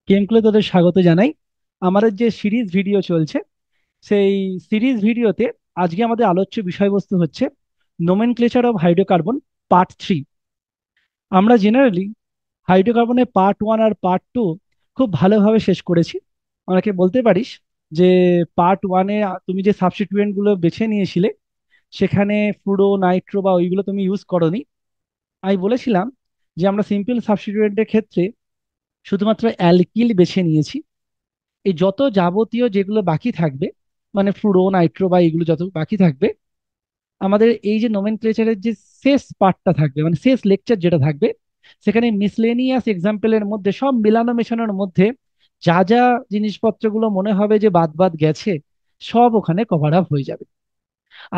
গেমগুলো তোদের স্বাগত জানাই। আমাদের যে সিরিজ ভিডিও চলছে, সেই সিরিজ ভিডিওতে আজকে আমাদের আলোচ্য বিষয়বস্তু হচ্ছে নোমেনক্লেচার অফ হাইড্রোকার্বন পার্ট 3। আমরা জেনারেলি হাইড্রোকার্বনের পার্ট 1 আর পার্ট 2 খুব ভালোভাবে শেষ করেছি। অনেকে বলতে পারিস যে পার্ট 1-এ তুমি যে সাবস্টিটিউয়েন্ট গুলো বেছে নিয়েছিলে সেখানে ফ্লুরো নাইট্রো বা ওইগুলো তুমি ইউজ করোনি। আমি বলেছিলাম যে আমরা সিম্পল সাবস্টিটিউয়েন্টের ক্ষেত্রে শুধুমাত্র অ্যালকিল বেছে নিয়েছি। এই যত যাবতীয় যেগুলো বাকি থাকবে, মানে ফ্লুরো নাইট্রো বা এগুলো যত বাকি থাকবে, আমাদের এই যে নোমেনক্লেচারের যে শেষ পার্টটা থাকবে, মানে শেষ লেকচার যেটা থাকবে, সেখানে মিসলেনিয়াস এক্সাম্পলের মধ্যে সব মেলানো মেশানোর মধ্যে যা যা জিনিসপত্রগুলো মনে হবে যে বাদ বাদ গেছে, সব ওখানে কভার আপ হয়ে যাবে।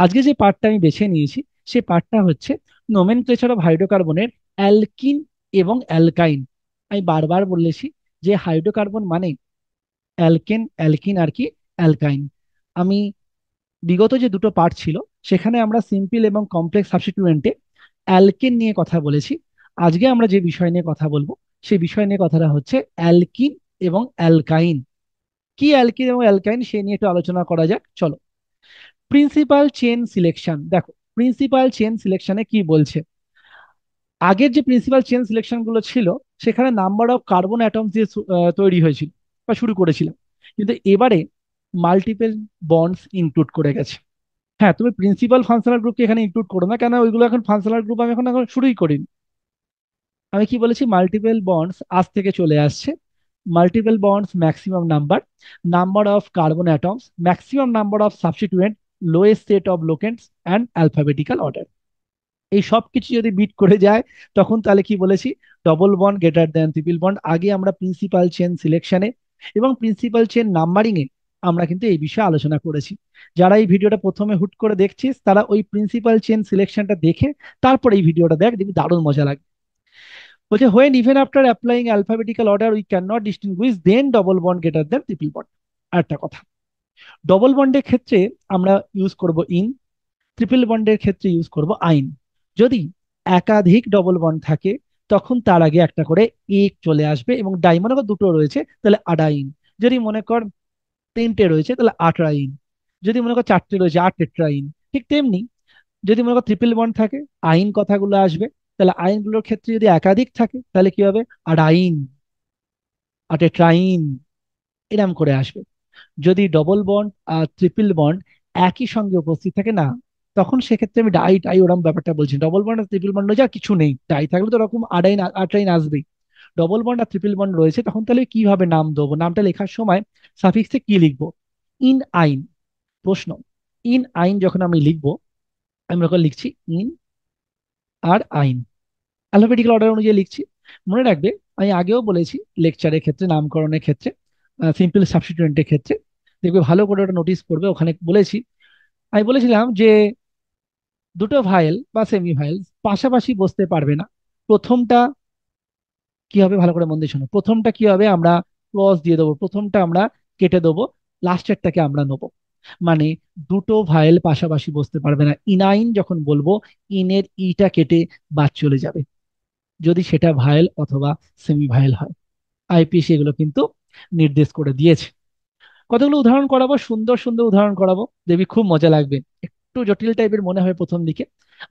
আজকে যে পার্টটা আমি বেছে নিয়েছি, সেই পার্টটা হচ্ছে নোমেনক্লেচার অফ হাইড্রোকার্বনের অ্যালকিন এবং অ্যালকাইন। আমি বারবার বলেছি যে হাইড্রোকার্বন মানে অ্যালকেন, অ্যালকিন আর কি অ্যালকাইন। আমি বিগত যে দুটো পার্ট ছিল সেখানে আমরা সিম্পল এবং কমপ্লেক্স সাবস্টিটিউয়েন্টে অ্যালকেন নিয়ে কথা বলেছি। আজকে আমরা যে বিষয় নিয়ে কথা বলবো সেই বিষয় নিয়ে কথাটা হচ্ছে অ্যালকিন এবং অ্যালকাইন। কি অ্যালকিন এবং অ্যালকাইন সে নিয়ে একটু আলোচনা করা যাক, চলো। প্রিন্সিপাল চেন সিলেকশন দেখো, প্রিন্সিপাল চেন সিলেকশনে কি বলছে। আগের যে প্রিন্সিপাল চেন সিলেকশন গুলো ছিল সেখানে নাম্বার অফ কার্বন অ্যাটমস দিয়ে তৈরি হয়েছিল বা শুরু করেছিলাম, কিন্তু এবারে মাল্টিপল বন্ডস ইনক্লুড করে গেছে। হ্যাঁ, তুমি প্রিন্সিপাল ফাংশনাল গ্রুপকে এখানে ইনক্লুড করো না, কেন ওইগুলো এখন ফাংশনাল গ্রুপ আমি এখন এখন শুরুই করিনি। আমি কি বলেছি, মাল্টিপল বন্ডস আজ থেকে চলে আসছে। Multiple bonds, maximum number, number of carbon atoms, maximum number of substituent, lowest set of locants and alphabetical order. এই সব কিছু যদি বিট করে যায় তখন তাহলে কি বলেছি, double bond greater than triple bond. আগে আমরা প্রিন্সিপাল চেন সিলেকশনে এবং প্রিন্সিপাল চেন নাম্বারিং এ আমরা কিন্তু এই বিষয়ে আলোচনা করেছি। যারা এই ভিডিওটা প্রথমে হুট করে দেখছিস তারা ওই প্রিন্সিপাল চেন সিলেকশনটা দেখে তারপর এই ভিডিওটা দেখ, দেখবি দারুণ মজা লাগবে। বলছে when even after applying alphabetical order we cannot distinguish then double bond greater than triple bond. আর একটা কথা, ডবল বন্ডের ক্ষেত্রে আমরা ইউজ করব ইন, ট্রিপল বন্ডের ক্ষেত্রে ইউজ করব আইন। যদি একাধিক ডবল বন্ড থাকে তখন তার আগে একটা করে এক চলে আসবে, এবং ডাই মনে কর দুটো রয়েছে তাহলে আডাইন। যদি মনে কর তিনটে রয়েছে তাহলে আটরাইন। যদি মনে কর চারটে রয়েছে আট টেট্রাইন। ঠিক তেমনি যদি মনে কর ট্রিপল বন্ড থাকে আইন কথাগুলো আসবে। তাহলে আইনগুলোর ক্ষেত্রে যদি একাধিক থাকে তাহলে কি হবে, আডাইন, আটেট্রাইন, এরম করে আসবে। যদি ডবল বন্ড আর ট্রিপল বন্ড একই সঙ্গে উপস্থিত থাকে না, তখন সেক্ষেত্রে আমি ডাই টাই ওরকম ব্যাপারটা বলছি। ডবল বন্ড আর ট্রিপল বন্ড যা কিছু নেই, ডাই থাকলে তো ওরকম আডাইন আটরাইন আসবেই। ডবল বন্ড আর ট্রিপল বন্ড রয়েছে তখন তাহলে কিভাবে নাম দেবো, নামটা লেখার সময় সাফিক্সে কি লিখবো। ইন আইন। প্রশ্ন, ইন আইন যখন আমি লিখবো, আমি যখন লিখছি ইন আর আইন, অ্যালফাবেটিক্যাল অর্ডার অনুযায়ী লিখছি। মনে রাখবে, আমি আগেও বলেছি লেকচারের ক্ষেত্রে, নামকরণের ক্ষেত্রে, সিম্পল সাবস্টিটিউয়েন্টের ক্ষেত্রে, দেখবে ভালো করে ওটা নোটিস করবে, ওখানে বলেছি। আমি বলেছিলাম যে দুটো ভাইল বা সেমি ভাইল পাশাপাশি বসতে পারবে না। প্রথমটা কি হবে, ভালো করে মন দিয়ে শোনো, প্রথমটা কি হবে, আমরা ক্রস দিয়ে দেবো, প্রথমটা আমরা কেটে দেবো, লাস্টেরটাকে আমরা নেবো। মানে দুটো ভাইল পাশাপাশি বসতে পারবে না। ইনাইন যখন বলবো, ইনের ইটা কেটে বাদ চলে যাবে, যদি সেটা ভাইল অথবা সেমি ভাইল হয়। আইপিসি এগুলো কিন্তু নির্দেশ করে দিয়েছে। কতগুলো উদাহরণ করাবো, সুন্দর সুন্দর উদাহরণ করাবো, দেখবি খুব মজা লাগবে। একটু জটিল টাইপের মনে হয় প্রথম দিকে।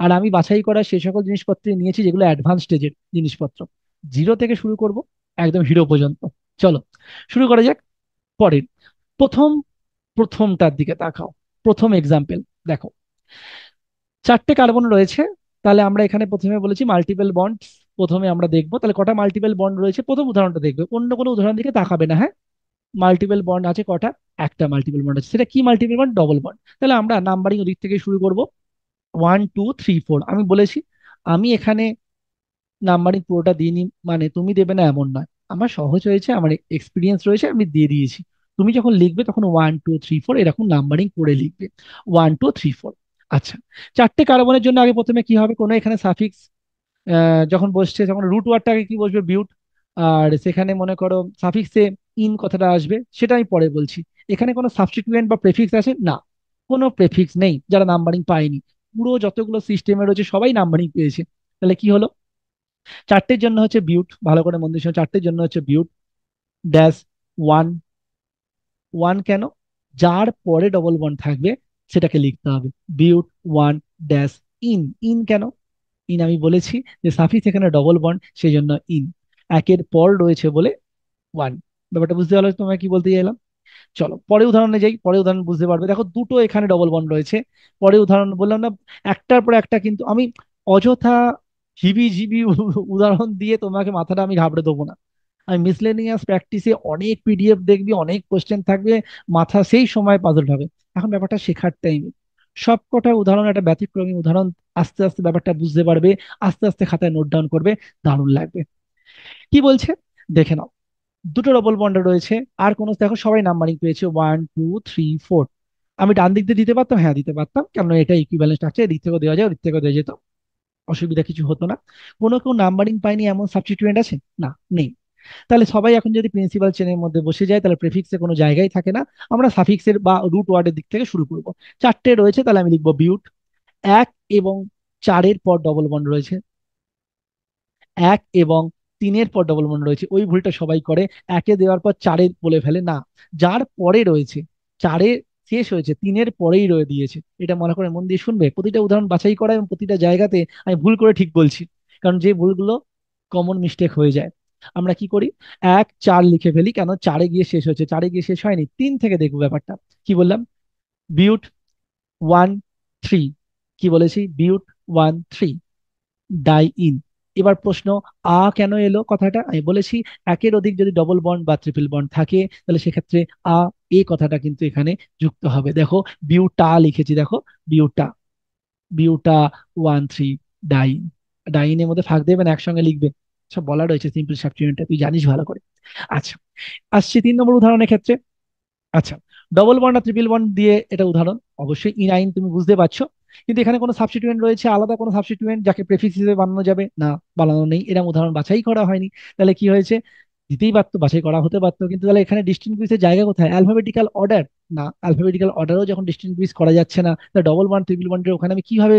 আর আমি বাছাই করা সেই সকল জিনিসপত্র নিয়েছি যেগুলো অ্যাডভান্স স্টেজের জিনিসপত্র। জিরো থেকে শুরু করব একদম হিরো পর্যন্ত। চলো শুরু করা যাক। পরের প্রথম, প্রথমটার দিকে তাকাও। প্রথম এক্সাম্পল দেখো, চারটে কার্বন রয়েছে। তাহলে আমরা এখানে প্রথমে বলেছি মাল্টিপল বন্ড, প্রথমে আমরা দেখবো তাহলে কটা মাল্টিপল বন্ড রয়েছে। প্রথম উদাহরণটা দেখবে, অন্য কোনো উদাহরণ দিকে তাকাবে না, হ্যাঁ। মাল্টিপল বন্ড আছে কটা, একটা মাল্টিপল বন্ড আছে, সেটা কি মাল্টিপল বন্ড, ডবল বন্ড। তাহলে আমরা নাম্বারিং ওদিক থেকে শুরু করব, 1 2 3 4 আমি বলেছি। আমি এখানে নাম্বারিং পুরোটা দিইনি, মানে তুমি দেবে না এমন নয়, আমার সহজ হয়েছে, আমার এক্সপিরিয়েন্স রয়েছে, আমি দিয়ে দিয়েছি। তুমি যখন লিখবে তখন 1 2 3 4 এরকম নাম্বারিং করে লিখবে, 1 2 3 4। আচ্ছা, চারটে কার্বনের জন্য আগে প্রথমে কি হবে, কোনো এখানে সাফিক্স যখন বসছে তখন রুট ওয়ার্ডটাকে কি বসবে, বিউট। আর সেখানে মনে করো সাফিক্সে ইন কথাটা আসবে, সেটা আমি পরে বলছি। এখানে কোনো সাবস্টিটিউয়েন্ট বা প্রেফিক্স আছে না, কোনো প্রেফিক্স নেই, যারা নাম্বারিং পায়নি। পুরো যতগুলো সিস্টেমে রয়েছে সবাই নাম্বারিং পেয়েছে। তাহলে কি হলো, চারটের জন্য হচ্ছে বিউট, ভালো করে মন দিয়ে শোনো, চারটের জন্য হচ্ছে বিউট। Dash one. ওয়ান কেন? যার পরে ডবল বন্ড থাকবে সেটাকে লিখতে হবে। বিউট ওয়ান ড্যাশ ইন। ইন কেন? ইন আমি বলেছি যে সাফিক্স এখানে ডবল বন্ড, সেই জন্য ইন। একের পর রয়েছে বলে ওয়ান। ব্যাপারটা বুঝতে পারলো তোমায় কি বলতে চাইলাম? চলো পরে উদাহরণে যাই, পরে উদাহরণ বুঝতে পারবে। দেখো দুটো এখানে ডবল বন্ড রয়েছে। পরে উদাহরণ বললাম না, একটার পর একটা, কিন্তু আমি অযথা হিবি জিবি উদাহরণ দিয়ে তোমাকে মাথাটা আমি ঘাবড়ে দেবো না। আমি মিসলেনিয়াস প্র্যাকটিসে অনেক পিডিএফ দেখবি, অনেক কোশ্চেন থাকবে, মাথা সেই সময় পাজল হবে। এখন ব্যাপারটা শেখার টাইমে সব কটা উদাহরণ, একটা ব্যতিক্রমী উদাহরণ, আস্তে আস্তে ব্যাপারটা বুঝতে পারবে, আস্তে আস্তে খাতায় নোট ডাউন করবে, দারুণ লাগবে। কি বলছে দেখে নাও। দুটো ডবল বন্ড রয়েছে, আর কোনো, দেখো সবাই নাম্বারিং পেয়েছে, 1 2 3 4। আমি ডান দিক দিয়ে দিতে পারতাম, হ্যাঁ দিতে পারতাম, কারণ এটা ইকুইভ্যালেন্স স্ট্রাকচার, এদিক থেকেও দেওয়া যায়, ওদিক থেকেও দেওয়া যেত, অসুবিধা কিছু হতো না। কোনো কেউ নাম্বারিং পায়নি এমন সাবস্টিটিউয়েন্ট আছে? না, নেই। তাহলে সবাই এখন যদি প্রিন্সিপাল চেনের মধ্যে বসে যায়, তাহলে প্রেফিক্সে কোনো জায়গায় থাকে না। আমরা সাফিক্সের বা রুট ওয়ার্ডের দিক থেকে শুরু করব। চারটে রয়েছে, তাহলে আমি লিখবো বিউট। এক এবং চারের পর ডবল বন্ড রয়েছে, এক এবং তিনের পর ডবল বন্ড রয়েছে। ওই ভুলটা সবাই করে, একে দেওয়ার পর চারে বলে ফেলে, না, যার পরে রয়েছে, চারে শেষ হয়েছে, তিনের পরেই রয়ে দিয়েছে। এটা মনে করে মন দিয়ে শুনবে, প্রতিটা উদাহরণ বাছাই করা এবং প্রতিটা জায়গাতে আমি ভুল করে ঠিক বলছি, কারণ যে ভুলগুলো কমন মিস্টেক হয়ে যায়। আমরা কি করি, 1 4 লিখে ফেলি, কেন? চারে গিয়ে শেষ হয়েছে, চারে গিয়ে শেষ হয়নি, তিন থেকে দেখবো ব্যাপারটা। কি বললাম? বিউট 1 3। কি বলেছি? বিউট 1 3 ডাই ইন। এবার প্রশ্ন, কেন এলো কথাটা? আমি বলেছি একের অধিক যদি ডবল বন্ড বা ট্রিপল বন্ড থাকে, তাহলে সেক্ষেত্রে আ, এই কথাটা কিন্তু এখানে যুক্ত হবে। দেখো বিউটা লিখেছি, দেখো বিউটা, বিউটা 1 3 ডাইন। ডাইনের মধ্যে ফাঁক দেবেন, একসঙ্গে লিখবে, সব বলা রয়েছে সিম্পল সাবস্টিটিউয়েন্টটা, তুই জানিস ভালো করে। আচ্ছা, আসছি 3 নম্বর উদাহরণের ক্ষেত্রে। আচ্ছা, ডবল বন্ড আর ট্রিপল বন্ড দিয়ে এটা উদাহরণ, অবশ্যই ইনাইন তুমি বুঝতে পারছো। কিন্তু এখানে কোনো সাবস্টিটিউয়েন্ট রয়েছে, আলাদা কোনো সাবস্টিটিউয়েন্ট যাকে প্রেফিক্স হিসেবে বানানো যাবে না, বানানো নেই, এরকম উদাহরণ বাছাই করা হয়নি। তাহলে কি হয়েছে? দিতেই পারতো, বাছাই করা হতে পারতো, কিন্তু তাহলে এখানে ডিস্টিংগুইশের জায়গা কোথায়? Alphabetical order? না, অ্যালফাবেটিক্যাল অর্ডারও যখন ডিস্টিংগুইশ করা যাচ্ছে না, তাহলে ডবল বন্ড ট্রিপল বন্ডের ওখানে আমি কিভাবে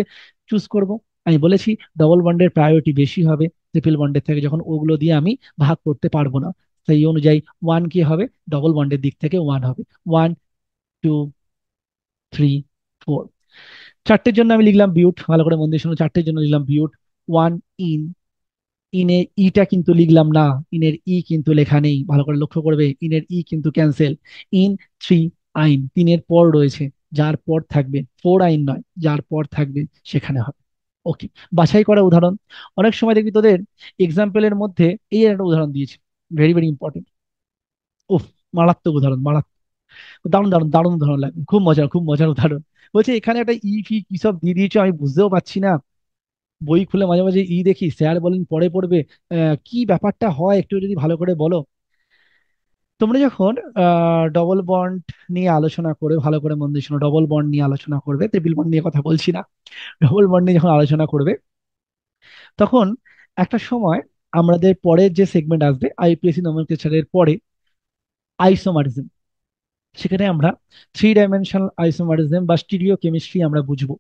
চুজ করব? আমি বলেছি ডবল বন্ডের প্রায়োরিটি বেশি হবে ট্রিপল বন্ডের থেকে, যখন ওগুলো দিয়ে আমি ভাগ করতে পারবো না। সেই অনুযায়ী ওয়ান কি হবে? ডবল বন্ডের দিক থেকে ওয়ান হবে। 1 2 3 4। চারটের জন্য আমি লিখলাম বিউট, ভালো করে মন দিয়ে শোনো, চারটের জন্য লিখলাম বিউট। One in. ইনের ইটা কিন্তু লিখলাম না, ইনের ই কিন্তু লেখা নেই, ভালো করে লক্ষ্য করবে, ইনের ই কিন্তু ক্যান্সেল। ইন 3 আইন, তিনের পর রয়েছে, যার পর থাকবে, 4 আইন নয়, যার পর থাকবে সেখানে হবে। ওকে, বাছাই করা উদাহরণ। অনেক সময় দেখবি তোদের এক্সাম্পলের মধ্যে এই একটা উদাহরণ দিয়েছে, ভেরি ভেরি ইম্পর্টেন্ট। উফ, মারাত্মক উদাহরণ, মারাত্মক, দারুণ দারুণ দারুণ উদাহরণ লাগবে, খুব মজার, খুব মজার উদাহরণ। বলছে এখানে একটা ই ফি কি সব দিয়ে দিয়েছো, আমি বুঝতেও পারছি না, বই খুলে মাঝে মাঝে ই দেখি, স্যার বলেন পরে পড়বে, কি ব্যাপারটা হয় একটু যদি ভালো করে বলো। তোমরা যখন ডবল বন্ড নিয়ে আলোচনা করে, ভালো করে মন দিয়ে শোনো, ডবল বন্ড নিয়ে আলোচনা করবে, ট্রিপল বন্ড নিয়ে কথা বলছি না, ডবল বন্ড নিয়ে যখন আলোচনা করবে, তখন একটা সময় আমাদের পরের যে সেগমেন্ট আসবে আইপিএসসি নোমেনক্লেচারের পরে, আইসোমারিজম, সেখানে আমরা 3 ডাইমেনশনাল আইসোমারিজম বা স্টিরিও কেমিস্ট্রি আমরা বুঝবো।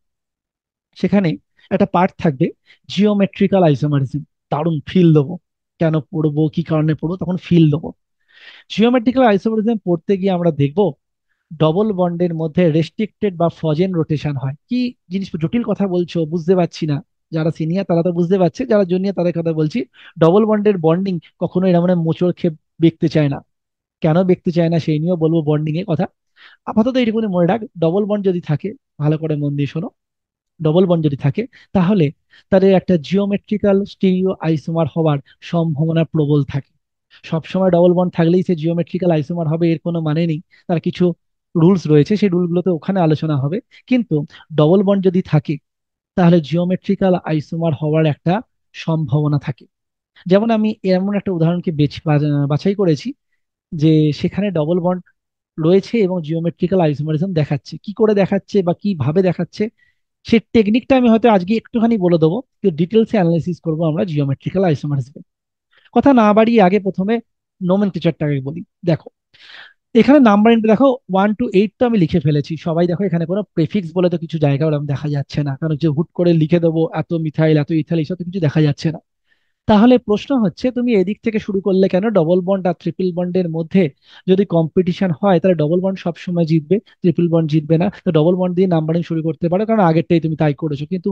সেখানে একটা পার্ট থাকবে জিওমেট্রিক্যাল আইসোমারিজম, দারুণ ফিল দেবো, কেন পড়বো, কি কারণে পড়বো, তখন ফিল দেবো। জিওমেট্রিক্যাল আইসোমারিজম পড়তে গিয়ে আমরা দেখবো ডবল বন্ডের মধ্যে রেস্ট্রিক্টেড বা ফজেন রোটেশন হয়। কি জিনিস, জটিল কথা বলছো, বুঝতে পারছি না। যারা সিনিয়র তারা তো বুঝতে পারছে, যারা জুনিয়র তাদের কথা বলছি। ডবল বন্ডের বন্ডিং কখনো এরকম মোচড় খেপ দেখতে চায় না, কেন দেখতে চায় না সেই নিয়েও বলবো, বন্ডিং এর কথা। আপাতত এইটুকুনি মনে রাখ, ডবল বন্ড যদি থাকে, ভালো করে মন দিয়ে শোনো, ডবল বন্ড যদি থাকে, তাহলে তাদের একটা জিওমেট্রিক্যাল স্টিরিও আইসোমার হওয়ার সম্ভাবনা প্রবল থাকে। সবসময় ডবল বন্ড থাকলেই সে জিওমেট্রিক্যাল আইসোমার হবে এর কোনো মানে নেই, তার কিছু রুলস রয়েছে, সেই রুলগুলোতে ওখানে আলোচনা হবে। কিন্তু ডবল বন্ড যদি থাকে, তাহলে জিওমেট্রিক্যাল আইসোমার হওয়ার একটা সম্ভাবনা থাকে। যেমন আমি এমন একটা উদাহরণকে বাছাই করেছি, যে সেখানে ডবল বন্ড রয়েছে এবং জিওমেট্রিক্যাল আইসোমারিজম দেখাচ্ছে। কি করে দেখাচ্ছে বা কিভাবে দেখাচ্ছে, সেই টেকনিকটা আমি হয়তো আজকে একটুখানি বলে দেবো, কিন্তু ডিটেলসে অ্যানালাইসিস করবো আমরা জিওমেট্রিক্যাল আইসোমারিজম। কথা না বাড়িয়ে আগে প্রথমে নোমেনক্লেচারটাকে বলি। দেখো এখানে নাম্বারিংটা দেখো, 1 to 8 তো আমি লিখে ফেলেছি, সবাই দেখো এখানে কোনো প্রেফিক্স বলে তো কিছু জায়গা ওরকম দেখা যাচ্ছে না, কারণ যে হুট করে লিখে দেবো এত মিথাইল এত ইথাইল, এইসব তো কিছু দেখা যাচ্ছে না। তাহলে প্রশ্ন হচ্ছে তুমি এদিক থেকে শুরু করলে কেন? ডবল বন্ড আর ট্রিপল বন্ডের মধ্যে যদি কম্পিটিশন হয় তাহলে ডবল বন্ড সবসময় জিতবে, ট্রিপল বন্ড জিতবে না। তো ডবল বন্ড দিয়ে নাম্বারিং শুরু করতে পারো, কারণ আগেরটাই তুমি তাই করেছো। কিন্তু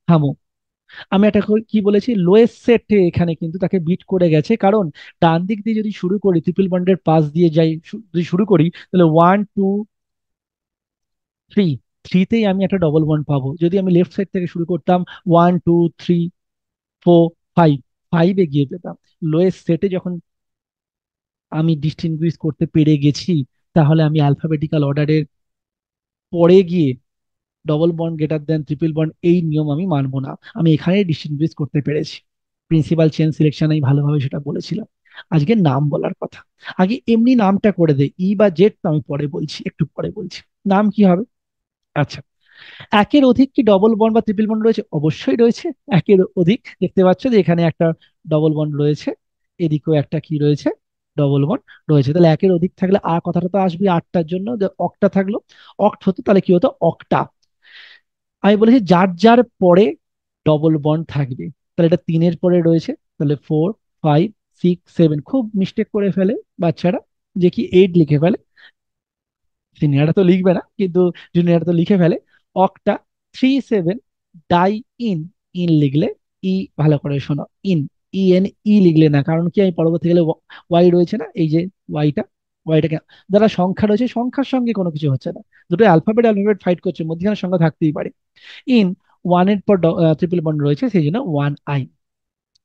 থামো, আমি একটা কি বলেছি, লোয়েস্ট সেটে এখানে কিন্তু তাকে বিট করে গেছে। কারণ ডান দিক দিয়ে যদি শুরু করি, ট্রিপল বন্ডের পাশ দিয়ে যাই, যদি শুরু করি, তাহলে 1 2 3, থ্রিতেই আমি একটা ডবল বন্ড পাবো। যদি আমি লেফট সাইড থেকে শুরু করতাম, 1 2 3 4 5, ফাইভে গিয়ে পেতাম। লোয়েস্ট সেটে যখন আমি ডিস্টিংগুইশ করতে পেরে গেছি, তাহলে আমি অ্যালফাবেটিক্যাল অর্ডারের পরে গিয়ে double bond greater than triple bond এই নিয়ম আমি মানবো না। আমি এখানে ডিস্টিংগুইশ করতে পেরেছি। প্রিন্সিপাল চেন সিলেকশন আমি ভালোভাবে সেটা বলেছিলাম। আজকে নাম বলার কথা, আগে এমনি নামটা করে দে, ই বা জেড তো আমি পরে বলছি, একটু পরে বলছি। নাম কি হবে? আচ্ছা, একের অধিক কি ডবল বন্ড বা ট্রিপল বন্ড রয়েছে? অবশ্যই রয়েছে। একের অধিক, দেখতে পাচ্ছ যে এখানে একটা ডবল বন্ড রয়েছে, এদিকেও একটা কি রয়েছে, ডবল বন্ড রয়েছে। তাহলে একের অধিক থাকলে আর কথাটা তো আসবে আটটার জন্য, যে অক্টা থাকলো। অক্ট হতো তাহলে কি হতো? অক্টা। আমি বলেছি যার যার পরে ডবল বন্ড থাকবে। তাহলে এটা তিনের পরে রয়েছে, তাহলে 4 5 6 7। খুব মিস্টেক করে ফেলে বাচ্চারা, যে কি 8 লিখে ফেলে। সিনিয়ররা তো লিখবে না, কিন্তু জুনিয়ররা তো লিখে ফেলে। Octa 3 7 die in. ইন লিখলে, ই, ভালো করে শোনো, ইন, ই লিখলে না। কারণ কি, আমি পরবর্তী গেলে ওয়াই রয়েছে না, এই যে ওয়াইটা, ওয়াইটাকে, যারা সংখ্যা রয়েছে সংখ্যার সঙ্গে কোনো কিছু হচ্ছে না, দুটো অ্যালফাবেট অ্যালফাবেট ফাইট করছে, মধ্যখানে সংখ্যা থাকতেই পারে। ইন, ওয়ানের পর ট্রিপল বন্ড রয়েছে, সেই জন্য 1 আই।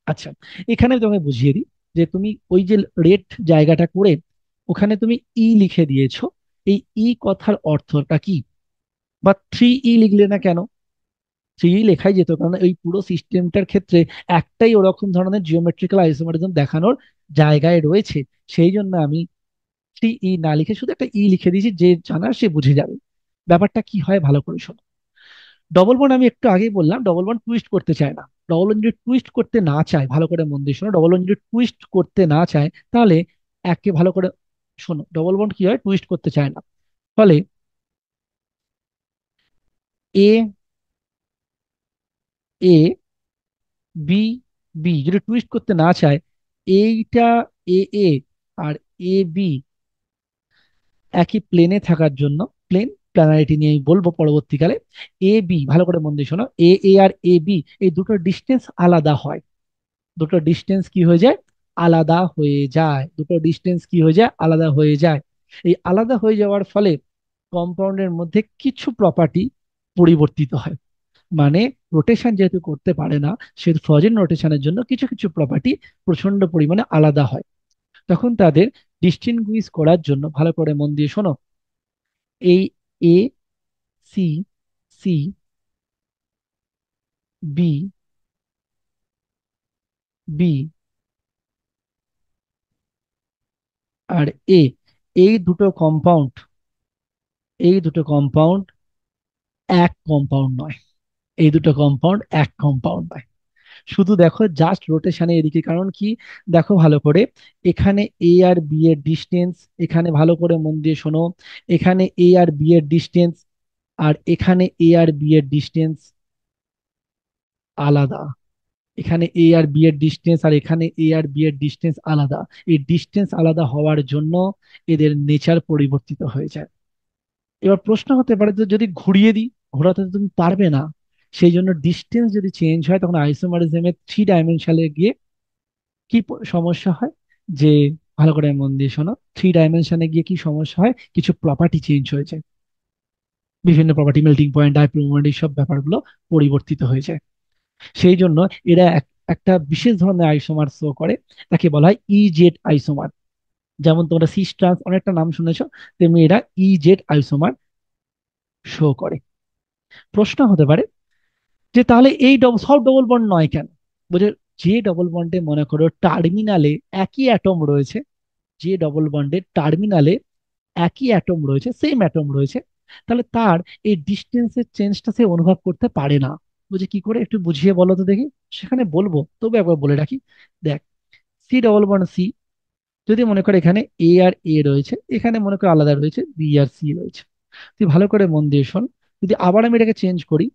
আচ্ছা, এখানে তোমাকে বুঝিয়ে দিই, যে তুমি ওই যে রেড জায়গাটা করে ওখানে তুমি ই লিখে দিয়েছো। এই ই কথার অর্থটা কি? বা 3 লিখলে না কেন? 3 লেখাই যেত, কারণ এই পুরো সিস্টেমটার ক্ষেত্রে একটাই ওরকম ধরনের জিওমেট্রিক্যাল আইসোমারিজম দেখানোর জায়গায় রয়েছে। সেই জন্য আমি 3 না লিখে শুধু একটা ই লিখে দিয়েছি, যে জানার সে বুঝে যাবে। ব্যাপারটা কি হয় ভালো করে শোনো। ডবল বন্ড আমি একটু আগেই বললাম, ডবল বন্ড টুইস্ট করতে চায় না। ডবল বন্ড যদি টুইস্ট করতে না চায়, ভালো করে মন দিয়ে শোনো, ডবল বন্ড যদি টুইস্ট করতে না চায়, তাহলে একে ভালো করে শোনো, ডবল বন্ড কি হয়? টুইস্ট করতে চায় না। ফলে এ, এ, বি, বি যদি টুইস্ট করতে না চায়, এইটা, এ, এ আর এ বি একই প্লেনে থাকার জন্য, প্লেন প্ল্যানারিটি নিয়ে আমি বলবো পরবর্তীকালে। এ বি, ভালো করে মন দিয়ে শোনো, এ আর এ বি এই দুটো ডিস্টেন্স আলাদা হয়। দুটো ডিস্টেন্স কি হয়ে যায়? আলাদা হয়ে যায়। দুটো ডিস্টেন্স কি হয়ে যায়? আলাদা হয়ে যায়। এই আলাদা হয়ে যাওয়ার ফলে কম্পাউন্ডের মধ্যে কিছু প্রপার্টি পরিবর্তিত হয়। মানে রোটেশন যেহেতু করতে পারে না, সেহেতু ফ্রজেন রোটেশনের জন্য কিছু কিছু প্রপার্টি প্রচন্ড পরিমাণে আলাদা হয়। তখন তাদের ডিস্টিংগুইশ করার জন্য, ভালো করে মন দিয়ে শোনো, এই এ, সি, সি, বি, বি আর এ, এই দুটো কম্পাউন্ড, এই দুটো কম্পাউন্ড এক কম্পাউন্ড নয়। এই দুটো কম্পাউন্ড এক কম্পাউন্ড নয়। শুধু দেখো জাস্ট রোটেশনে এদিকে, কারণ কি, দেখো ভালো করে, এখানে এ আর বি এর ডিস্টেন্স, এখানে ভালো করে মন দিয়ে শোনো, এখানে এ আর বি এর ডিস্টেন্স আর এখানে এ আর বি এর ডিস্টেন্স আলাদা। এখানে এ আর বি এর ডিস্টেন্স আর এখানে এ আর বি এর ডিস্টেন্স আলাদা। এই ডিস্টেন্স আলাদা হওয়ার জন্য এদের নেচার পরিবর্তিত হয়ে যায়। এবার প্রশ্ন হতে পারে যে যদি ঘুরিয়ে দিই, ঘোরাতে তো তুমি পারবে না। সেই জন্য ডিস্টেন্স যদি চেঞ্জ হয়, তখন আইসোমারিজমের 3 ডাইমেনশনে গিয়ে কি সমস্যা হয়, যে, ভালো করে মন দিয়ে শোনো, 3 ডাইমেনশনে গিয়ে কি সমস্যা হয়, কিছু প্রপার্টি চেঞ্জ হয়ে যায়। বিভিন্ন property, melting point, dipole moment, এই সব ব্যাপারগুলো পরিবর্তিত হয়ে যায়। সেই জন্য এরা একটা বিশেষ ধরনের আইসোমার শো করে, তাকে বলা হয় ইজেড আইসোমার। যেমন তোমরা সিস ট্রান্স অনেকটা নাম শুনেছো, তেমনি এরা ইজেড আইসোমার শো করে। প্রশ্ন হতে পারে যে তাহলে এই সব ডবল বন্ড নয় কেন? বুঝে, যে ডবল বন্ডে মনে করো টার্মিনালে একই অ্যাটম রয়েছে, যে ডবল বন্ডের টার্মিনালে একই অ্যাটম রয়েছে, সেম অ্যাটম রয়েছে, তাহলে তার এই ডিস্টেন্সের চেঞ্জটা সে অনুভব করতে পারে না। বুঝে কি করে, একটু বুঝিয়ে বলো তো দেখি। সেখানে বলবো, তবে একবার বলে রাখি। দেখ, সি ডবল বন্ড সি, যদি মনে করে এখানে এ আর এ রয়েছে, এখানে মনে করে আলাদা রয়েছে বি আর সি রয়েছে। তুই ভালো করে মন দিয়ে শোন, যদি আবার আমি এটাকে চেঞ্জ করি,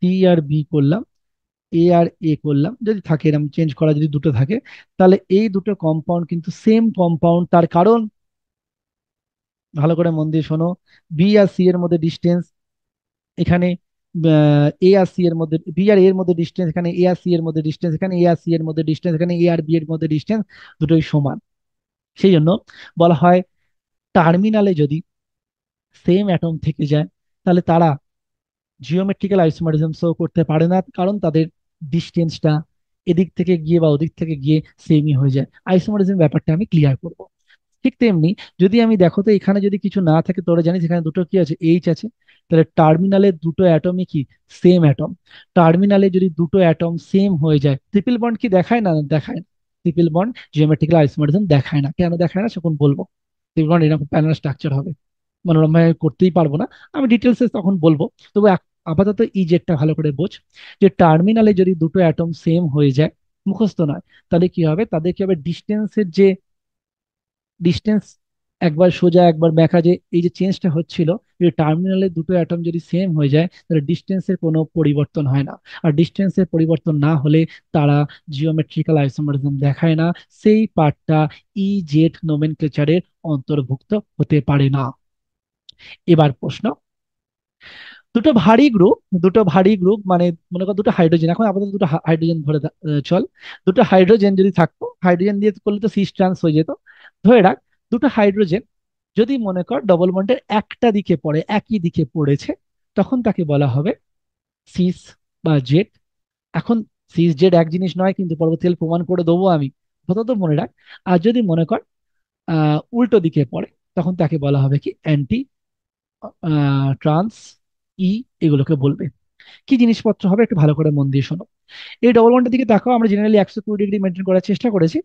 সি আর বি করলাম, এ আর এ করলাম, যদি থাকে এরকম চেঞ্জ করা যদি দুটো থাকে, তাহলে এই দুটো কম্পাউন্ড কিন্তু সেম কম্পাউন্ড। তার কারণ, ভালো করে মন দিয়ে শোনো, বি আর সি এর মধ্যে ডিস্টেন্স এখানে, এ আর সি এর মধ্যে, বি আর এ এর মধ্যে ডিস্টেন্স এখানে, এ আর সি এর মধ্যে ডিস্টেন্স এখানে, এ আর সি এর মধ্যে ডিস্টেন্স এখানে, এ আর বি এর মধ্যে ডিস্টেন্স দুটোই সমান। সেই জন্য বলা হয় টার্মিনালে যদি সেম অ্যাটম থেকে যায়, তাহলে তারা জিওমেট্রিক্যাল আইসোমারিজম শো করতে পারে না, কারণ তাদের ডিস্টেন্সটা এদিক থেকে গিয়ে বা ওদিক থেকে গিয়ে সেমই হয়ে যায়। আইসোমারিজম ব্যাপারটা আমি ক্লিয়ার করব। ঠিক তেমনি যদি আমি দেখো তো এখানে যদি কিছু না থাকে, তোরা জানিস এখানে দুটো কি আছে, এইচ আছে, তাহলে টার্মিনালে দুটো অ্যাটমই কি সেম অ্যাটম। টার্মিনালে যদি দুটো অ্যাটম সেম হয়ে যায়, ট্রিপল বন্ড কি দেখায় না? দেখায় না। ট্রিপল বন্ড জিওমেট্রিক্যাল আইসোমারিজম দেখায় না। কেন দেখায় না সেখন বলবো। ট্রিপল বন্ড এরকম প্যানেল স্ট্রাকচার হবে, মনোরম ভাবে করতেই পারবো না, আমি ডিটেলসে তখন বলবো। তবে আপাতত ইজেটটা ভালো করে বোঝ, যে টার্মিনালে যদি দুটো অ্যাটম সেম হয়ে যায়, মুখস্থ নয়, তাহলে কি হবে, তাদের কি হবে, ডিস্টেন্সের যে ডিস্টেন্স, একবার সোজা একবার ব্যাকা, যে এই যে চেঞ্জটা হচ্ছিল, এই টার্মিনালে দুটো অ্যাটম যদি সেম হয়ে যায়, তাহলে ডিস্টেন্সের কোনো পরিবর্তন হয় না। আর ডিস্টেন্সের পরিবর্তন না হলে তারা জিওমেট্রিক্যাল আইসোমারিজম দেখায় না, সেই পার্টটা ইজেড নোমেনক্লেচারের অন্তর্ভুক্ত হতে পারে না। এবার প্রশ্ন, দুটো ভারী গ্রুপ, দুটো ভারী গ্রুপ মানে মনে কর দুটো হাইড্রোজেন, এখন আপাতত দুটো হাইড্রোজেন ধরে চল, দুটো হাইড্রোজেন যদি থাকতো, হাইড্রোজেন দিয়ে করলে তো সিস ট্রান্স হয়ে যেত, ধরে রাখ দুটো হাইড্রোজেন যদি মনে কর ডবল বন্ডের একটা দিকে পড়ে, একই দিকে পড়েছে, তখন তাকে বলা হবে সিস বা জেড। এখন সিস জেড এক জিনিস নয়, কিন্তু পরবর্তীকালে প্রমাণ করে দেবো আমি, আপাতত মনে রাখ। আর যদি মনে কর উল্টো দিকে পড়ে, তখন তাকে বলা হবে কি অ্যান্টি ট্রান্স ই, এগুলোকে বলবে। কি জিনিসপত্র হবে একটু ভালো করে মন দিয়ে শোনো। এই ডবল ওয়ানটার দিকে তাকাও, আমরা জেনারেলি 120 ডিগ্রি মেনটেন করার চেষ্টা করেছি।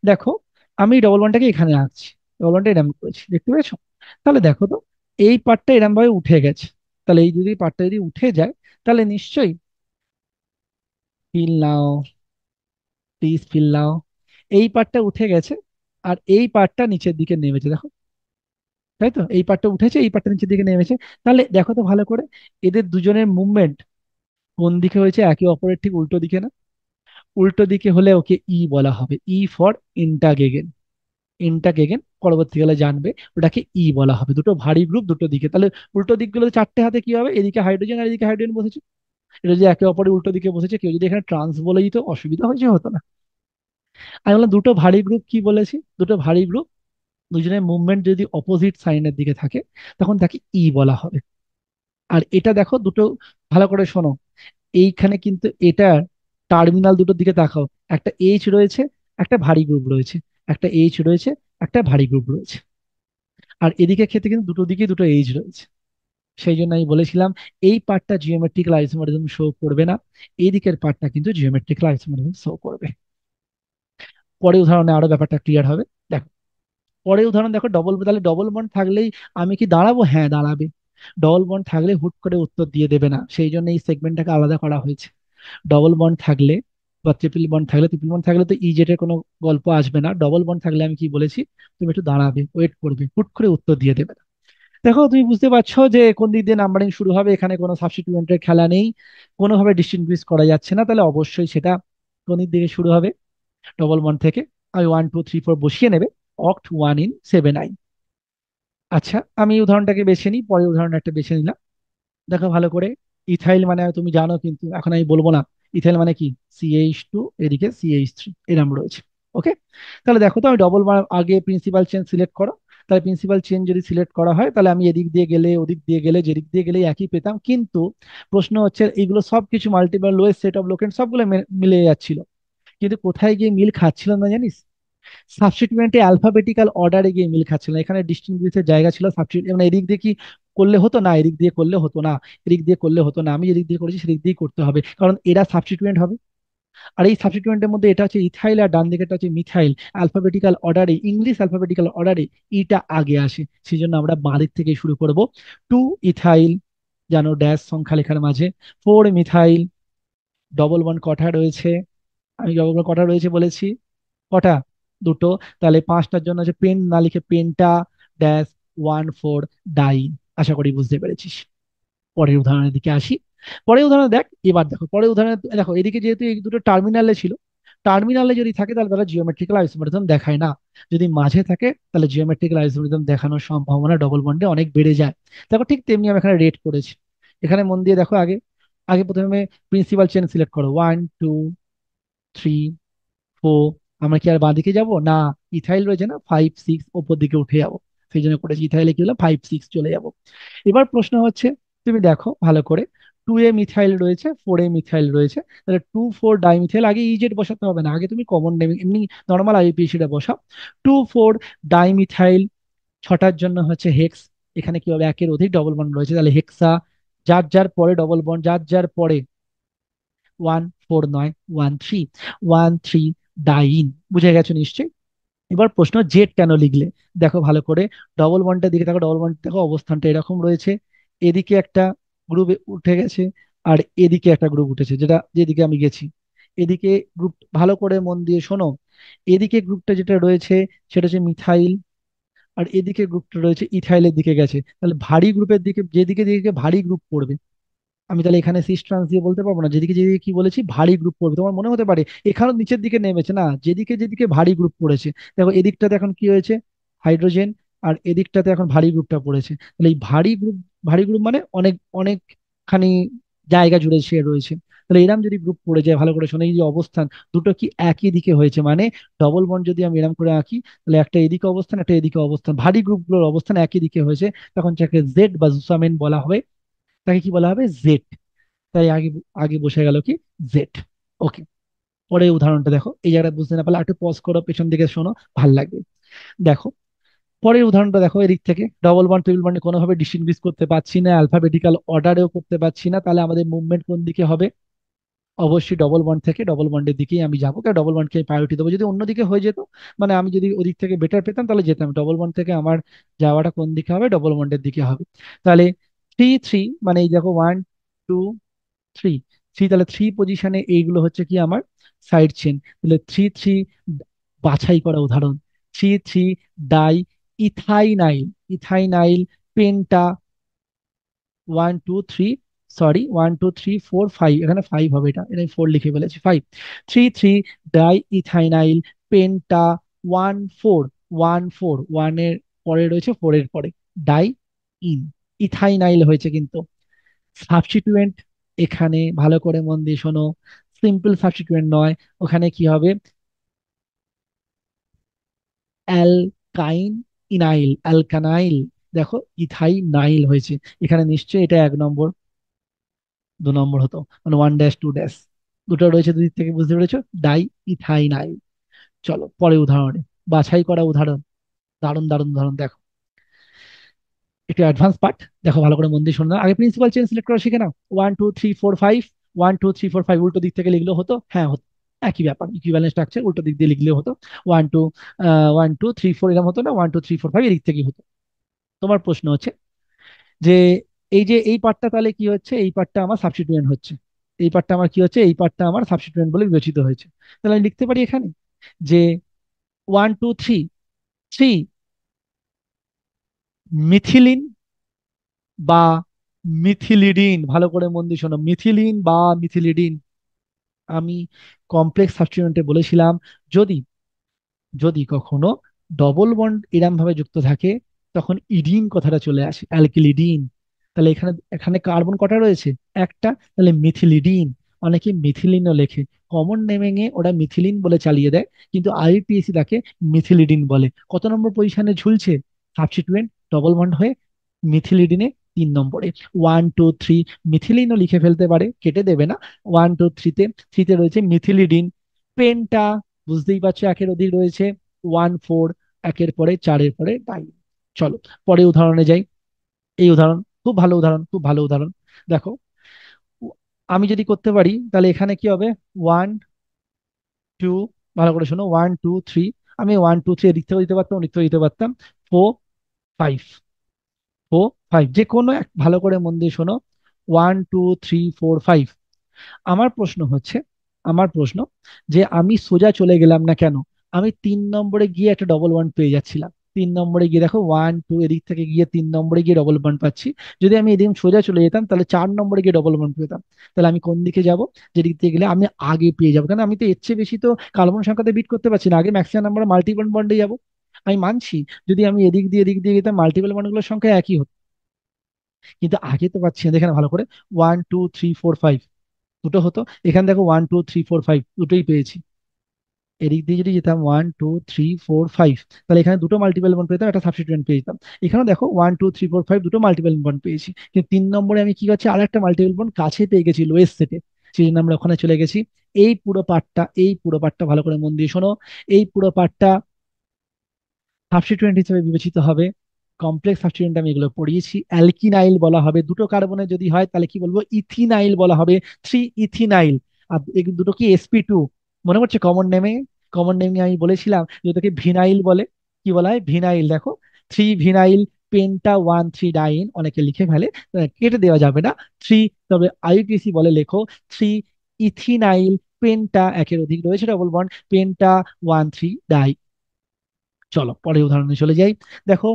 দেখো, আমি ডবল ওয়ানটাকে এখানে আঁকছি, ডবল ওয়ানটা এরম করেছি, দেখতে পেয়েছো? তাহলে দেখো তো, এই পার্টটা এরম ভাবে উঠে গেছে, তাহলে এই যদি পার্টটা যদি উঠে যায়, তাহলে নিশ্চয়ই, feel now, please feel now, এই পার্টটা উঠে গেছে, আর এই পার্টটা নিচের দিকে নেমেছে, দেখো, তাই তো? এই পার্টটা উঠেছে, এই পার্টটা নিচের দিকে নেমেছে। তাহলে দেখো তো ভালো করে, এদের দুজনের মুভমেন্ট কোন দিকে হয়েছে, একে অপরের ঠিক উল্টো দিকে না? উল্টো দিকে হলে ওকে ই বলা হবে, ই ফর ইন্টাগেগেন। ইন্টাগেগেন পরবর্তীকালে জানবে, ওটাকে ই বলা হবে। দুটো ভারী গ্রুপ দুটো দিকে, তাহলে উল্টো দিকগুলো চারটে হাতে কি হবে, এদিকে হাইড্রোজেন আর এদিকে হাইড্রোজেন বসেছে, এটা যদি একে অপরের উল্টো দিকে বসেছে, কেউ যদি এখানে ট্রান্স বলে দিত, অসুবিধা হয়েছে, হতো না। আমি বললাম দুটো ভারী গ্রুপ, কি বলেছি, দুটো ভারী গ্রুপ দুজনের মুভমেন্ট যদি অপোজিট সাইনের দিকে থাকে, তখন তাকে ই বলা হবে। আর এটা দেখো দুটো, ভালো করে শোনো, এইখানে কিন্তু এটা টার্মিনাল দুটোর দিকে তাকাও, একটা এইচ রয়েছে, একটা ভারী গ্রুপ রয়েছে, একটা এইচ রয়েছে, একটা ভারী গ্রুপ রয়েছে। আর এদিকে ক্ষেত্রে কিন্তু দুটো দিকেই দুটো এইচ রয়েছে। সেই জন্য আমি বলেছিলাম এই পার্টটা জিওমেট্রিক্যাল আইসোমারিজম শো করবে না, এই দিকের পার্টটা কিন্তু জিওমেট্রিক্যাল আইসোমারিজম শো করবে। পরে উদাহরণে আরো ব্যাপারটা ক্লিয়ার হবে। দেখো, পরে উদাহরণ দেখো, ডবল, তাহলে ডবল বন্ড থাকলেই আমি কি দাঁড়াবো? হ্যাঁ দাঁড়াবে। ডবল বন্ড থাকলে হুট করে উত্তর দিয়ে দেবে না, সেই জন্য এই সেগমেন্টটাকে আলাদা করা হয়েছে। ডবল বন্ড থাকলে বা ট্রিপল বন্ড থাকলে, ট্রিপল বন্ড থাকলে তো ইজেট এর কোনো গল্প আসবে না, ডবল বন্ড থাকলে আমি কি বলেছি, তুমি একটু দাঁড়াবে, ওয়েট করবে, হুট করে উত্তর দিয়ে দেবে না। দেখো তুমি বুঝতে পারছো যে কোন দিক দিয়ে নাম্বারিং শুরু হবে, এখানে কোনো সাবস্টিটিউয়েন্টের খেলা নেই, কোনোভাবে ডিস্টিংগুইশ করা যাচ্ছে না, তাহলে অবশ্যই সেটা কোন দিক থেকে শুরু হবে, ডবল বন্ড থেকে। আমি 1 2 3 4 বসিয়ে নেবে, অক্ট 1 in 7 i। আচ্ছা, আমি এই উদাহরণটাকে বেছে নিই, পরের উদাহরণ একটা বেছে নিলাম। দেখো ভালো করে, ইথাইল মানে তুমি জানো, কিন্তু এখন আমি বলবো না। ইথাইল মানে কি, CH2, এদিকে CH3, এরম রয়েছে। ওকে, তাহলে দেখো তো, আমি ডবল আগে প্রিন্সিপাল চেন সিলেক্ট করো। তাহলে প্রিন্সিপাল চেন যদি সিলেক্ট করা হয়, তাহলে আমি এদিক দিয়ে গেলে ওদিক দিয়ে গেলে যেদিক দিয়ে গেলে একই পেতাম, কিন্তু প্রশ্ন হচ্ছে এইগুলো সবকিছু মাল্টিপল লোয়েস্ট সেট অফ লোকেন্ড সবগুলো মিলে যাচ্ছিল, কিন্তু কোথায় গিয়ে মিল খাচ্ছিল না জানিস? সাবস্টিটিউয়েন্টে অ্যালফাবেটিক্যাল অর্ডারে গিয়ে মিল খাচ্ছিল না, এখানে ডিস্টিংগুইশের জায়গা ছিল সাবস্টিটিউয়েন্ট, মানে এদিক দিয়ে কি করলে হতো না, এদিক দিয়ে করলে হতো না, এদিক দিয়ে করলে হতো না, আমি যেদিক দিয়ে করেছি সেদিক দিয়ে করতে হবে, কারণ এরা সাবস্টিটিউয়েন্ট হবে। আর এই সাবস্টিটিউয়েন্টের মধ্যে এটা হচ্ছে ইথাইল আর ডান দিকেটা হচ্ছে মিথাইল, অ্যালফাবেটিক্যাল অর্ডারে, ইংলিশ অ্যালফাবেটিক্যাল অর্ডারে ইটা আগে আসে, সেই জন্য আমরা বাঁ দিক থেকে শুরু করব। 2 ইথাইল, জানো ড্যাশ সংখ্যা লেখার মাঝে, 4 মিথাইল, ডবল ওয়ান কটা রয়েছে, আমি ডবল ওয়ান কটা রয়েছে বলেছি, কটা, দুটো। তাহলে পাঁচটার জন্য হচ্ছে পেন না লিখে পেন্টা ড্যাশ 1 4 ডাই। আশা করি বুঝতে পেরেছিস। পরের উদাহরণের দিকে আসি। পরে উদাহরণ দেখ, এবার দেখো পরে উদাহরণে দেখো, এদিকে যেহেতু এই দুটো টার্মিনালে ছিল, টার্মিনালে যদি থাকে তাহলে তারা জিওমেট্রিক্যাল আইসোমেরিজম দেখায় না। যদি মাঝে থাকে তাহলে জিওমেট্রিক্যাল আইসোমেরিজম দেখানোর সম্ভাবনা ডবল বন্ডে অনেক বেড়ে যায়। দেখো ঠিক তেমনি আমি এখানে রেট করেছি। এখানে মন দিয়ে দেখো, আগে আগে প্রথমে প্রিন্সিপাল চেন সিলেক্ট করো, 1 2 3 4। আমরা কি আর বাঁদিকে যাব না, ইথাইল রয়েছে না 5 6, ওপর দিকে উঠে যাবো। সেই জন্য করেছি ইথাইলে কি হলো 5 6 চলে যাব। এবার প্রশ্ন হচ্ছে, তুমি দেখো ভালো করে, 2 এ মিথাইল রয়েছে, 4 এ মিথাইল রয়েছে, তাহলে 2 4 ডাইমিথাইল, আগে ইজেড বসাতে হবে না, আগে তুমি কমন নেম এমনি নর্মাল আইউপিএসিটা বসাও। 2 4 ডাইমিথাইল, ছটার জন্য হচ্ছে হেক্স। এখানে কি হবে, একের অধিক ডবল বন্ড রয়েছে, তাহলে হেক্সা। যার যার পরে ডবল বন্ড, যার যার পরে 1 4 নয়, 1 3, 1 3 ডাইন। বুঝে গেছো নিশ্চয়ই। এবার প্রশ্ন, জেড কেন লিখলে? দেখো ভালো করে, ডবল বন্ডের দিকে দেখো, ডবল বন্ড দেখো অবস্থানটা এরকম রয়েছে, এদিকে একটা গ্রুপ উঠে গেছে, আর এদিকে একটা গ্রুপ উঠেছে, যেটা যেদিকে আমি গেছি। এদিকে গ্রুপ, ভালো করে মন দিয়ে শোনো, এদিকে গ্রুপটা যেটা রয়েছে সেটা হচ্ছে মিথাইল, আর এদিকে গ্রুপটা রয়েছে ইথাইলের দিকে গেছে, তাহলে ভারী গ্রুপের দিকে, যেদিকে যেদিকে ভারী গ্রুপ পড়বে, আমি তাহলে এখানে সিস ট্রান্স দিয়ে বলতে পারবো না, যেদিকে যেদিকে কি বলেছি ভারী গ্রুপ পড়বে। তোমার মনে হতে পারে এখানেও নিচের দিকে নেমেছে, না, যেদিকে যেদিকে ভারী গ্রুপ পড়েছে। দেখো এদিকটাতে এখন কি হয়েছে, হাইড্রোজেন, আর এদিকটাতে এখন ভারী গ্রুপটা পড়েছে, তাহলে এই ভারী গ্রুপ, ভারী গ্রুপ মানে অনেক অনেকখানি জায়গা জুড়ে সে রয়েছে। তাহলে এরম যদি গ্রুপ পড়ে যায়, ভালো করে শোনো, এই যে অবস্থান দুটো কি একই দিকে হয়েছে, মানে ডবল বন্ড যদি আমি এরম করে আঁকি, তাহলে একটা এদিকে অবস্থান, একটা এদিকে অবস্থান, ভারী গ্রুপগুলোর অবস্থান একই দিকে হয়েছে, তখন যাকে জেড বা জুসামেন বলা হবে, তাকে কি বলা হবে, জেড। তাই আগে আগে বসে গেল কি, জেড। ওকে, পরে উদাহরণটা দেখো, এই জায়গাটা বুঝতে না পারলে একটু পজ করো, পেছন দিকে শোনো, ভাল লাগবে। দেখো পরের উদাহরণটা দেখো, এদিক থেকে ডবল বন্ড ট্রিপল বন্ডে কোনোভাবে ডিস্টিংগুইশ করতে পারছি না, অ্যালফাবেটিক্যাল অর্ডারেও করতে পারছি না, তাহলে আমাদের মুভমেন্ট কোন দিকে হবে? অবশ্যই ডবল বন্ড থেকে ডবল বন্ডের দিকেই আমি যাবো, কারণ ডবল বন্ডকে প্রায়োরিটি দেবো। যদি অন্যদিকে হয়ে যেত, মানে আমি যদি ওদিক থেকে বেটার পেতাম তাহলে যেতাম, ডবল বন্ড থেকে আমার যাওয়াটা কোন দিকে হবে, ডবল বন্ডের দিকে হবে। তাহলে 3 3, মানে এই দেখো 1 2 3, তাহলে 3 পজিশনে এইগুলো হচ্ছে কি আমার সাইড চেন, তাহলে 3 3 বাছাই করা উদাহরণ, 3 3 ডাই ইথাইনাইল, ইথাইনাইল পেন্টা, 1 2 3, সরি 1 2 3 4 5, এখানে 5 হবে, এটা এটা 4 লিখে ফেলেছি, 5 3 3 ডাই ইথাইনাইল পেন্টা, 1 4 1 4, 1 এর পরে রয়েছে, 4 এর পরে ডাই ইন, ইথাইনাইল হয়েছে কিন্তু। সাবস্টিটুয়েন্ট, এখানে ভালো করে মন দিয়ে শোনো, সিম্পল সাবস্টিটুয়েন্ট নয়, ওখানে কি হবে, অ্যালকাইন ইনাইল, অ্যালকানাইল। দেখো ইথাইনাইল হয়েছে, এখানে নিশ্চয়ই এটা 1 নম্বর, 2 নম্বর হতো, মানে 1 ড্যাশ 2 ড্যাশ, দুটো রয়েছে দুদিক থেকে, বুঝতে পেরেছো, ডাই ইথাইনাইল। চলো পরে উদাহরণে, বাছাই করা উদাহরণ, দারুণ দারুণ উদাহরণ দেখো, একটু অ্যাডভান্স পার্ট। দেখো ভালো করে মন দিয়ে শোনো, আগে প্রিন্সিপাল চেন সিলেক্ট করা শিখে নাও, 1 2 3 4 5, 1 2 3 4 5 উল্টো দিক থেকে লিখলেও হতো, হ্যাঁ হতো, একই ব্যাপার, ইকুইভ্যালেন্ট স্ট্রাকচার, উল্টো দিক দিয়ে লিখলেও হতো। 1 2 1 2 3 4 এরকম হতো না, 1 2 3 4 5 এদিক থেকেই হতো। তোমার প্রশ্ন হচ্ছে যে, এই যে এই পার্টটা তাহলে কি হচ্ছে, এই পার্টটা আমার সাবস্টিটিউয়েন্ট হচ্ছে, এই পার্টটা আমার কি হচ্ছে, এই পার্টটা আমার সাবস্টিটিউয়েন্ট বলে বিবেচিত হয়েছে। তাহলে আমি লিখতে পারি এখানে যে 1 2 3 3 মিথিলিন বা মিথিলিডিন, ভালো করে মন দিয়ে শোনো, মিথিলিন বা মিথিলিডিন। আমি কমপ্লেক্স সাবস্টিটিউয়েন্টে বলেছিলাম, যদি যদি কখনো ডবল বন্ড এরম ভাবে যুক্ত থাকে, তখন ইডিন কথাটা চলে আসে, অ্যালকিলিডিন। তাহলে এখানে এখানে কার্বন কটা রয়েছে, একটা, তাহলে মিথিলিডিন। অনেকে মিথিলিনও লেখে, কমন নেমিং এ ওরা মিথিলিন বলে চালিয়ে দেয়, কিন্তু আইপিএসসি তাকে মিথিলিডিন বলে। কত নম্বর পজিশনে ঝুলছে, সাবস্টিটিউয়েন্ট ডবল বন্ড হয়ে মিথিলিডিনে 3 নম্বরে। 1 2 3, মিথিলিনও লিখে ফেলতে পারে, কেটে দেবে না। 1 2 3-তে, থ্রিতে রয়েছে মিথিলিডিন পেন্টা, বুঝতেই পারছো একের অধিক রয়েছে, 1 4, একের পরে চারের পরে ডাই। চলো পরে উদাহরণে যাই। এই উদাহরণ খুব ভালো উদাহরণ, খুব ভালো উদাহরণ। দেখো আমি যদি করতে পারি তাহলে এখানে কি হবে, 1 2, ভালো করে শোনো, 1 2 3, আমি 1 2 3 এদিক থেকেও দিতে পারতাম, ওদিক থেকেও দিতে পারতাম, 4 5, 4 5 যে কোনো এক, ভালো করে মন দিয়ে শোনো, 1 2 3 4 5। আমার প্রশ্ন হচ্ছে, আমার প্রশ্ন যে আমি সোজা চলে গেলাম না কেন, আমি 3 নম্বরে গিয়ে একটা ডবল ওয়ান পেয়ে যাচ্ছিলাম, 3 নম্বরে গিয়ে দেখো 1 2, এদিক থেকে গিয়ে 3 নম্বরে গিয়ে ডবল বন্ড পাচ্ছি। যদি আমি এদিকে সোজা চলে যেতাম তাহলে 4 নম্বরে গিয়ে ডবল বন্ড পেতাম। তাহলে আমি কোন দিকে যাব? যেদিক দিয়ে গেলে আমি আগে পেয়ে যাবো, কারণ আমি তো এর চেয়ে বেশি তো কার্বন সংখ্যাতে বিট করতে পারছি না, আগে ম্যাক্সিমাম নাম্বার মাল্টিপল বন্ডে যাব। আমি মানছি যদি আমি এদিক দিয়ে যেতাম মাল্টিপল বন্ডগুলোর সংখ্যা একই হতো, কিন্তু আগে তো পাচ্ছি না। দেখে না ভালো করে, 1 2 3 4 5 দুটো হতো, এখানে দেখো 1 2 3 4 5 দুটোই পেয়েছি। এদিক দিয়ে যদি যেতাম 1 2 3 4 5, তাহলে এখানে দুটো মাল্টিপল বন্ড পেতাম, একটা সাবস্টিটিউয়েন্ট পেয়ে যেতাম। এখানে দেখো 1 2 3 4 5 দুটো মাল্টিপল বন্ড পেয়েছি, কিন্তু 3 নম্বরে আমি কি করছি, আর একটা মাল্টিপল বন্ড কাছে পেয়ে গেছি লোয়েস্ট সেটে, সেই জন্য আমরা ওখানে চলে গেছি। এই পুরো পার্টটা ভালো করে মন দিয়ে শোনো। এই পুরো পার্টটা সাবস্টিটিউয়েন্ট হিসেবে বিবেচিত হবে। কমপ্লেক্স সাবস্টিটিউয়েন্ট আমি এগুলো পড়িয়েছি, অ্যালকিনাইল বলা হবে। দুটো কার্বনে যদি হয় তাহলে কি বলবো, ইথিনাইল বলা হবে, 3 ইথিনাইল। আর এই দুটো কি sp2, মনে পড়ছে কমন নেমে আমি বলেছিলাম যে ওটাকে ভিনাইল বলে। কি বলা হয়? ভিনাইল। দেখো, 3 ভিনাইল পেন্টা 1 3 ডাইন, অনেকে লিখে ফেলে, কেটে দেওয়া যাবে না। থ্রি, তবে আইউটিসি বলে লেখো 3 ইথিনাইল পেন্টা, একের অধিক রয়েছে ডবল বন্ড, পেন্টা 1 3 ডাই। চলো পরের উদাহরণে চলে যাই। দেখো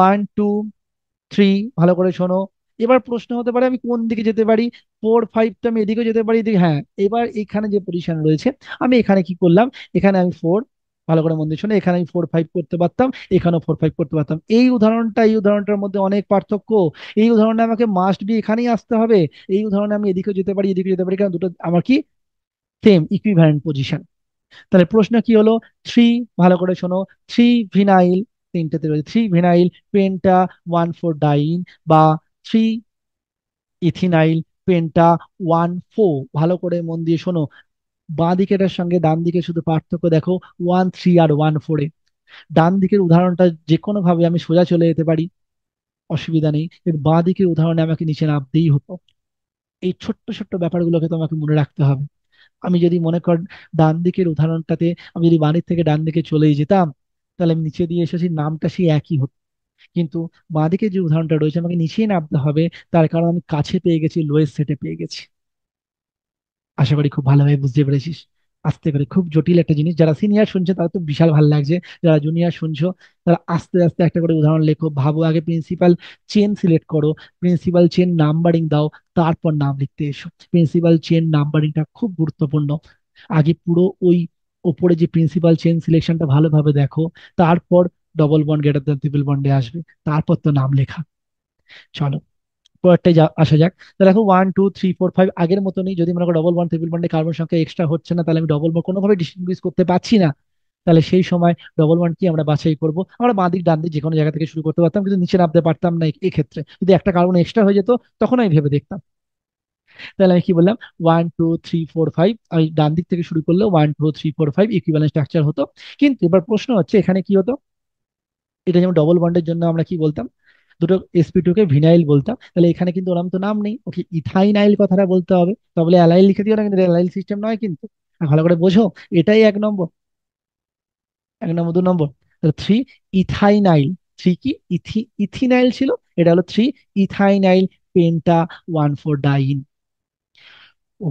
1 2 3, ভালো করে শোনো। এবার প্রশ্ন হতে পারে আমি কোন দিকে যেতে পারি, 4 5 তো আমি এদিকেও যেতে পারি, এদিকে, হ্যাঁ। এবার এখানে যে পজিশন রয়েছে, আমি এখানে কি করলাম, এখানে আমি 4, ভালো করে মন দিয়ে শোনো, এখানে আমি 4 5 করতে পারতাম, এখানেও 4 5 করতে পারতাম। এই উদাহরণটার মধ্যে অনেক পার্থক্য। এই উদাহরণে আমাকে মাস্ট বি এখানেই আসতে হবে। এই উদাহরণে আমি এদিকেও যেতে পারি, এদিকেও যেতে পারি, কারণ দুটো আমার কি সেম ইকুইভ্যালেন্ট পজিশন। তাহলে প্রশ্ন কি হলো, থ্রি, ভালো করে শোনো, 3 ভিনাইল, তিনটেতে রয়েছে 3 ভিনাইল পেন্টা 1 4 ডাইন, বা 3 ইথিনাইল পেন্টা 1 4। ভালো করে মন দিয়ে শোনো, বাঁ দিকেটার সঙ্গে ডান দিকে শুধু পার্থক্য দেখো, 1 3 আর 1 4-এ। ডান দিকের উদাহরণটা যে কোনো ভাবে আমি সোজা চলে যেতে পারি, অসুবিধা নেই, কিন্তু বাঁ দিকের উদাহরণে আমাকে নিচে নামতেই হতো। এই ছোট্ট ছোট্ট ব্যাপারগুলোকে তোমাকে মনে রাখতে হবে। আমি যদি মনে কর ডান দিকের উদাহরণটাতে আমি যদি বাড়ির থেকে ডান দিকে চলেই যেতাম, তাহলে আমি নিচে দিয়ে এসেছি, নামটা সেই একই হতো। কিন্তু বাঁদিকে যে উদাহরণটা রয়েছে আমাকে নিচেই নামতে হবে, তার কারণ আমি কাছে পেয়ে গেছি, লোয়েস্ট সেটে পেয়ে গেছি। আশা করি খুব ভালোভাবে বুঝতে পেরেছিস। আস্তে করে, খুব জটিল একটা জিনিস, যারা সিনিয়র শুনছে তারা তো বিশাল ভালো লাগছে, যারা জুনিয়র শুনছো তারা আস্তে আস্তে একটা করে উদাহরণ লেখো, ভাবো, আগে প্রিন্সিপাল চেন সিলেক্ট করো, প্রিন্সিপাল চেন নাম্বারিং দাও, তারপর নাম লিখতে এসো। প্রিন্সিপাল চেন নাম্বারিংটা খুব গুরুত্বপূর্ণ। আগে পুরো ওই ওপরে যে প্রিন্সিপাল চেন সিলেকশনটা ভালোভাবে দেখো, তারপর double bond greater than triple বন্ডে আসবে, তারপর তো নাম লেখা। চলো পরেরটাই আসা যাক। তাহলে দেখো 1 2 3 4 5 আগের মতনই, যদি মনে করো ডবল বন্ড ট্রিপল বন্ডে কার্বন সংখ্যা এক্সট্রা হচ্ছে না, তাহলে আমি ডবল বন্ড কোনোভাবে ডিস্টিংগুইশ করতে পারছি না, তাহলে সেই সময় ডবল বন্ড কি আমরা বাছাই করব, আমরা বাঁ দিক ডান দিক যে কোনো জায়গা থেকে শুরু করতে পারতাম, কিন্তু নিচে নামতে পারতাম না। এক্ষেত্রে যদি একটা কার্বন এক্সট্রা হয়ে যেত, তখন আমি ভেবে দেখতাম। তাহলে আমি কি বললাম, 1 2 3 4 5, আমি ডান দিক থেকে শুরু করলে 1 2 3 4 5 ইকুইভ্যালেন্ট স্ট্রাকচার হতো। কিন্তু এবার প্রশ্ন হচ্ছে এখানে কি হতো, এটা যেমন ডবল বন্ডের জন্য আমরা কি বলতাম, দুটো sp2 কে ভিনাইল বলতাম, তাহলে এখানে কিন্তু ওরম তো নাম নেই, ওকে ইথাইনাইল কথাটা বলতে হবে। তাহলে অ্যালাইল লিখে দিও না, কিন্তু অ্যালাইল সিস্টেম নয় কিন্তু। আর ভালো করে বোঝো, এটাই 1 নম্বর, 1 নম্বর 2 নম্বর। তাহলে 3 ইথাইনাইল, থ্রি কি ইথিনাইল ছিল, এটা হলো 3 ইথাইনাইল পেন্টা 1 4 ডাইন। ও,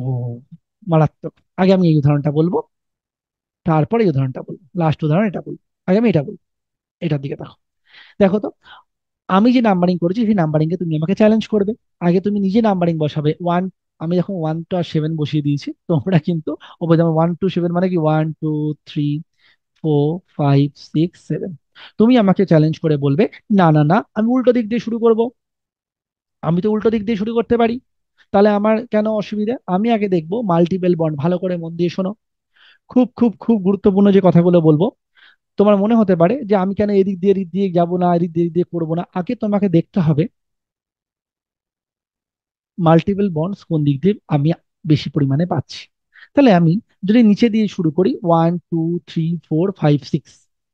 মারাত্মক। আগে আমি এই উদাহরণটা বলবো, তারপরে এই উদাহরণটা বলবো, লাস্ট উদাহরণ এটা বলবো। আগে আমি এটা বলবো, এটার দিকে দেখো। দেখো তো, আমি যে নাম্বারিং করেছি সেই নাম্বারিং এ তুমি আমাকে চ্যালেঞ্জ করবে। আগে তুমি নিজে নাম্বারিং বসাবে, ওয়ান, আমি যখন 1 to 7 বসিয়ে দিয়েছি, তোমরা কিন্তু ওপরে যেমন 1 to 7 মানে কি 1 2 3 4 5 6 7, তুমি আমাকে চ্যালেঞ্জ করে বলবে, না না না, আমি উল্টো দিক দিয়ে শুরু করব, আমি তো উল্টো দিক দিয়ে শুরু করতে পারি। তাহলে আমার কেন অসুবিধা? আমি আগে দেখবো মাল্টিপল বন্ড, ভালো করে মন দিয়ে শোনো, খুব খুব খুব গুরুত্বপূর্ণ যে কথাগুলো বলবো। তোমার মনে হতে পারে যে আমি কেন এদিক দিয়ে যাবো না, এদিক দিয়ে করবো না, আগে তোমাকে দেখতে হবে মাল্টিপল বন্ডস কোন দিক দিয়ে আমি বেশি পরিমাণে পাচ্ছি। তাহলে আমি যদি নিচে দিয়ে শুরু করি, 1 2 3 4 5 6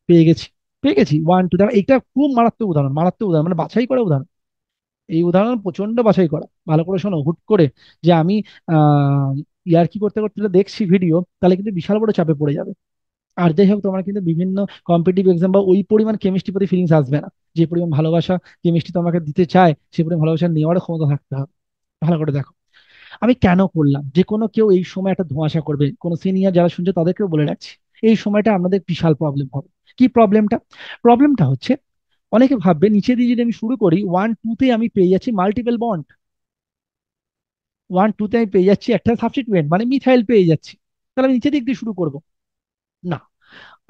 পেয়ে গেছি, পেয়ে গেছি 1 2, এটা খুব মারাত্মক উদাহরণ, মারাত্মক উদাহরণ, মানে বাছাই করা উদাহরণ। এই উদাহরণ প্রচন্ড বাছাই করা, ভালো করে শোনো। হুট করে যে আমি আহ ইয়ার কি করতে করতে দেখছি ভিডিও, তাহলে কিন্তু বিশাল বড় চাপে পড়ে যাবে। আর যাই হোক, তোমার কিন্তু বিভিন্ন কম্পিটিটিভ এক্সাম বা ওই পরিমাণ কেমিস্ট্রি প্রতি ফিলিংস আসবে না, যে পরিমাণ ভালোবাসা কেমিস্ট্রি তোমাকে দিতে চায়, সেই পরিমাণ ভালোবাসা নেওয়ারও ক্ষমতা থাকতে হবে। ভালো করে দেখো, আমি কেন করলাম, যে কোনো কেউ এই সময় একটা ধোঁয়াশা করবে, কোনো সিনিয়র যারা শুনছে তাদেরকেও বলে রাখছি, এই সময়টা আপনাদের বিশাল প্রবলেম হবে। কি প্রবলেমটা? প্রবলেমটা হচ্ছে অনেকে ভাববে নিচে দিয়ে যদি আমি শুরু করি, 1 2 তে আমি পেয়ে যাচ্ছি মাল্টিপল বন্ড, 1 2 তে আমি পেয়ে যাচ্ছি একটা সাবস্টিটুয়েন্ট মানে মিথাইল পেয়ে যাচ্ছি, তাহলে আমি নিচে দিক দিয়ে শুরু করব? না,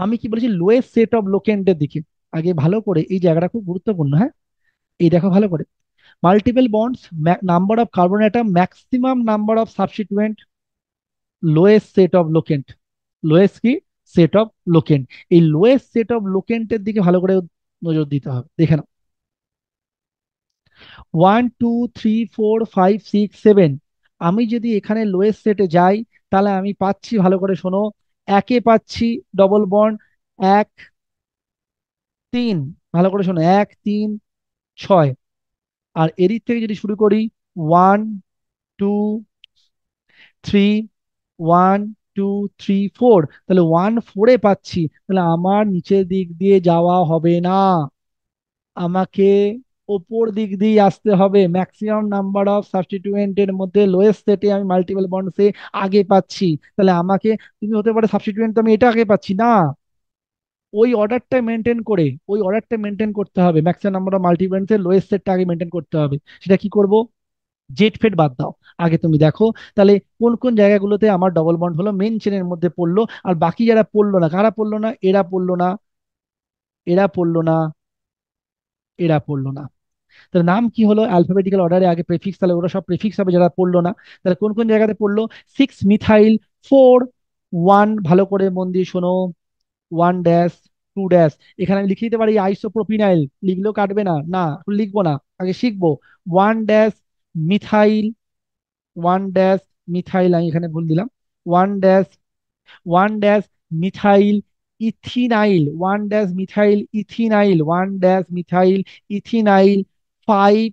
আমি কি বলেছি, লোয়েস্ট সেট অফ লোকেন্টের দিকে। আগে ভালো করে এই জায়গাটা খুব গুরুত্বপূর্ণ, হ্যাঁ, এই দেখো ভালো করে, multiple bonds, number of carbon atom, maximum number of substituent, lowest set of locant, lowest কি, সেট অফ লোকেন্ট। এই লোয়েস্ট সেট অফ লোকেন্টের দিকে ভালো করে নজর দিতে হবে, দেখে নাও। 1 2 3 4 5 6 7, আমি যদি এখানে লোয়েস্ট সেটে যাই, তাহলে আমি পাচ্ছি, ভালো করে শোনো, একে পাচ্ছি ডবল বন্ড 1 3, ভালো করে শোনো, 1 3 6। আর এদিক থেকে যদি শুরু করি, 1 2 3, 1 2 3 4, তাহলে 1 4-এ পাচ্ছি, তাহলে আমার নিচের দিক দিয়ে যাওয়া হবে না, আমাকে ওপর দিক দিয়ে আসতে হবে। ম্যাক্সিমাম নাম্বার অফ সাবস্টিটিউয়েন্টের মধ্যে লোয়েস্ট সেটে আমি মাল্টিপল বন্ডসে আগে পাচ্ছি, তাহলে আমাকে, তুমি হতে পারে সাবস্টিটিউয়েন্ট, তো আমি এটা আগে পাচ্ছি না, ওই অর্ডারটা মেনটেন করতে হবে, maximum number of multiple lowest সেটটা আগে মেনটেন করতে হবে। সেটা কি করব? জেড ফেড বাদ দাও, আগে তুমি দেখো তাহলে কোন কোন জায়গাগুলোতে আমার ডবল বন্ড হলো, মেন চেনের মধ্যে পড়লো, আর বাকি যারা পড়লো না, কারা পড়লো না, এরা পড়লো না, এরা পড়লো না, এরা পড়লো না। তাহলে নাম কি হলো, অ্যালফাবেটিক্যাল অর্ডারে আগে প্রেফিক্স, তাহলে ওরা সব প্রেফিক্স হবে যারা পড়লো না। তাহলে কোন কোন জায়গাতে পড়লো? 6 মিথাইল 4 1, ভালো করে মন দিয়ে শোনো, 1 ড্যাশ 2 ড্যাশ, এখানে আমি লিখে দিতে পারি আইসোপ্রোপিনাইল, লিখলেও কাটবে না, না লিখবো না, আগে শিখবো। 1 ড্যাশ মিথাইল, 1 ড্যাশ মিথাইল, আমি এখানে ভুল দিলাম, 1 dash 1 dash methyl ethinyl, 1 dash methyl ethinyl, 1 dash methyl ethinyl 5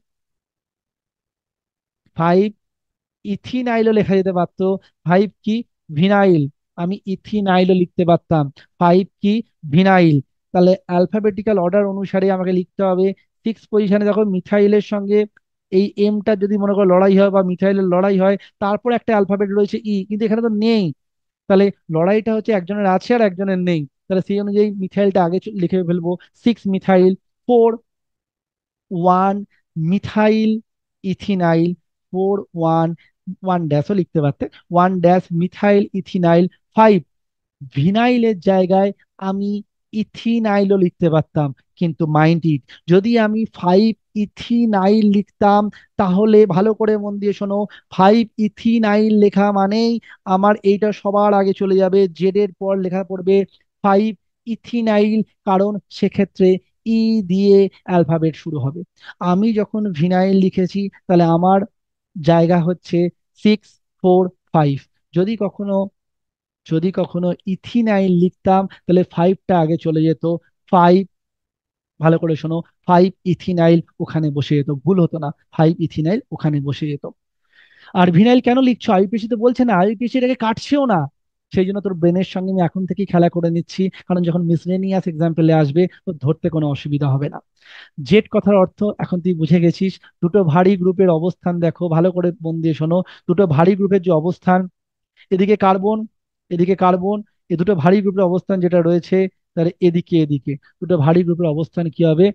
5, ইথিনাইলও লেখা যেতে পারতো, 5 কি, ভিনাইল, আমি ইথিনাইলও লিখতে পারতাম, 5 কি, ভিনাইল। তাহলে অ্যালফাবেটিক্যাল অর্ডার অনুসারে আমাকে লিখতে হবে। 6 পজিশনে দেখো মিথাইলের সঙ্গে এই এমটা যদি মনে করো লড়াই হয় বা মিথাইলের লড়াই হয়, তারপর একটা অ্যালফাবেট রয়েছে ই, কিন্তু এখানে তো নেই, তাহলে লড়াইটা হচ্ছে একজনের আছে আর একজনের নেই, তাহলে সেই অনুযায়ী মিথাইলটা আগে লিখে ফেলবো। 6 মিথাইল 4 1 মিথাইল ইথিনাইল 4 1, 1 ড্যাশও লিখতে পারতে, 1 ড্যাশ মিথাইল ইথিনাইল 5, ভিনাইলের জায়গায় আমি ইথিনাইলও লিখতে পারতাম, কিন্তু মাইন্ড ইট, যদি আমি 5 ইথিনাইল লিখতাম, তাহলে ভালো করে মন দিয়ে শোনো, 5 ইথিনাইল লেখা মানেই আমার এইটা সবার আগে চলে যাবে, জেড এর পর লেখা পড়বে 5 ইথিনাইল, কারণ সেক্ষেত্রে ই দিয়ে অ্যালফাবেট শুরু হবে। আমি যখন ভিনাইল লিখেছি, তাহলে আমার জায়গা হচ্ছে 6 4 5, যদি কখনো, যদি কখনো ইথিনাইল লিখতাম, তাহলে 5টা আগে চলে যেত, 5, ভালো করে শোনো, 5 ইথিনাইল ওখানে বসে যেত, ভুল হতো না, 5 ইথিনাইল ওখানে বসে যেত। আর ভিনাইল কেন লিখছো, আইইউপিএসি তো বলছে না, আইইউপিএসি এটাকে কাটছেও না, সেই জন্য তোর ব্রেনের সঙ্গে আমি এখন থেকেই খেলা করে নিচ্ছি, কারণ যখন মিসলেনিয়াস এক্সাম্পলে আসবে তো ধরতে কোনো অসুবিধা হবে না। জেট কথার অর্থ এখন তুই বুঝে গেছিস। দুটো ভারী গ্রুপের অবস্থান দেখো, ভালো করে মন দিয়ে শোনো, দুটো ভারী গ্রুপের যে অবস্থান, এদিকে কার্বন, এদিকে কার্বন, এই দুটো ভারী গ্রুপের অবস্থান যেটা রয়েছে, তাহলে এদিকে এদিকে দুটো ভারী গ্রুপের অবস্থান কি হবে,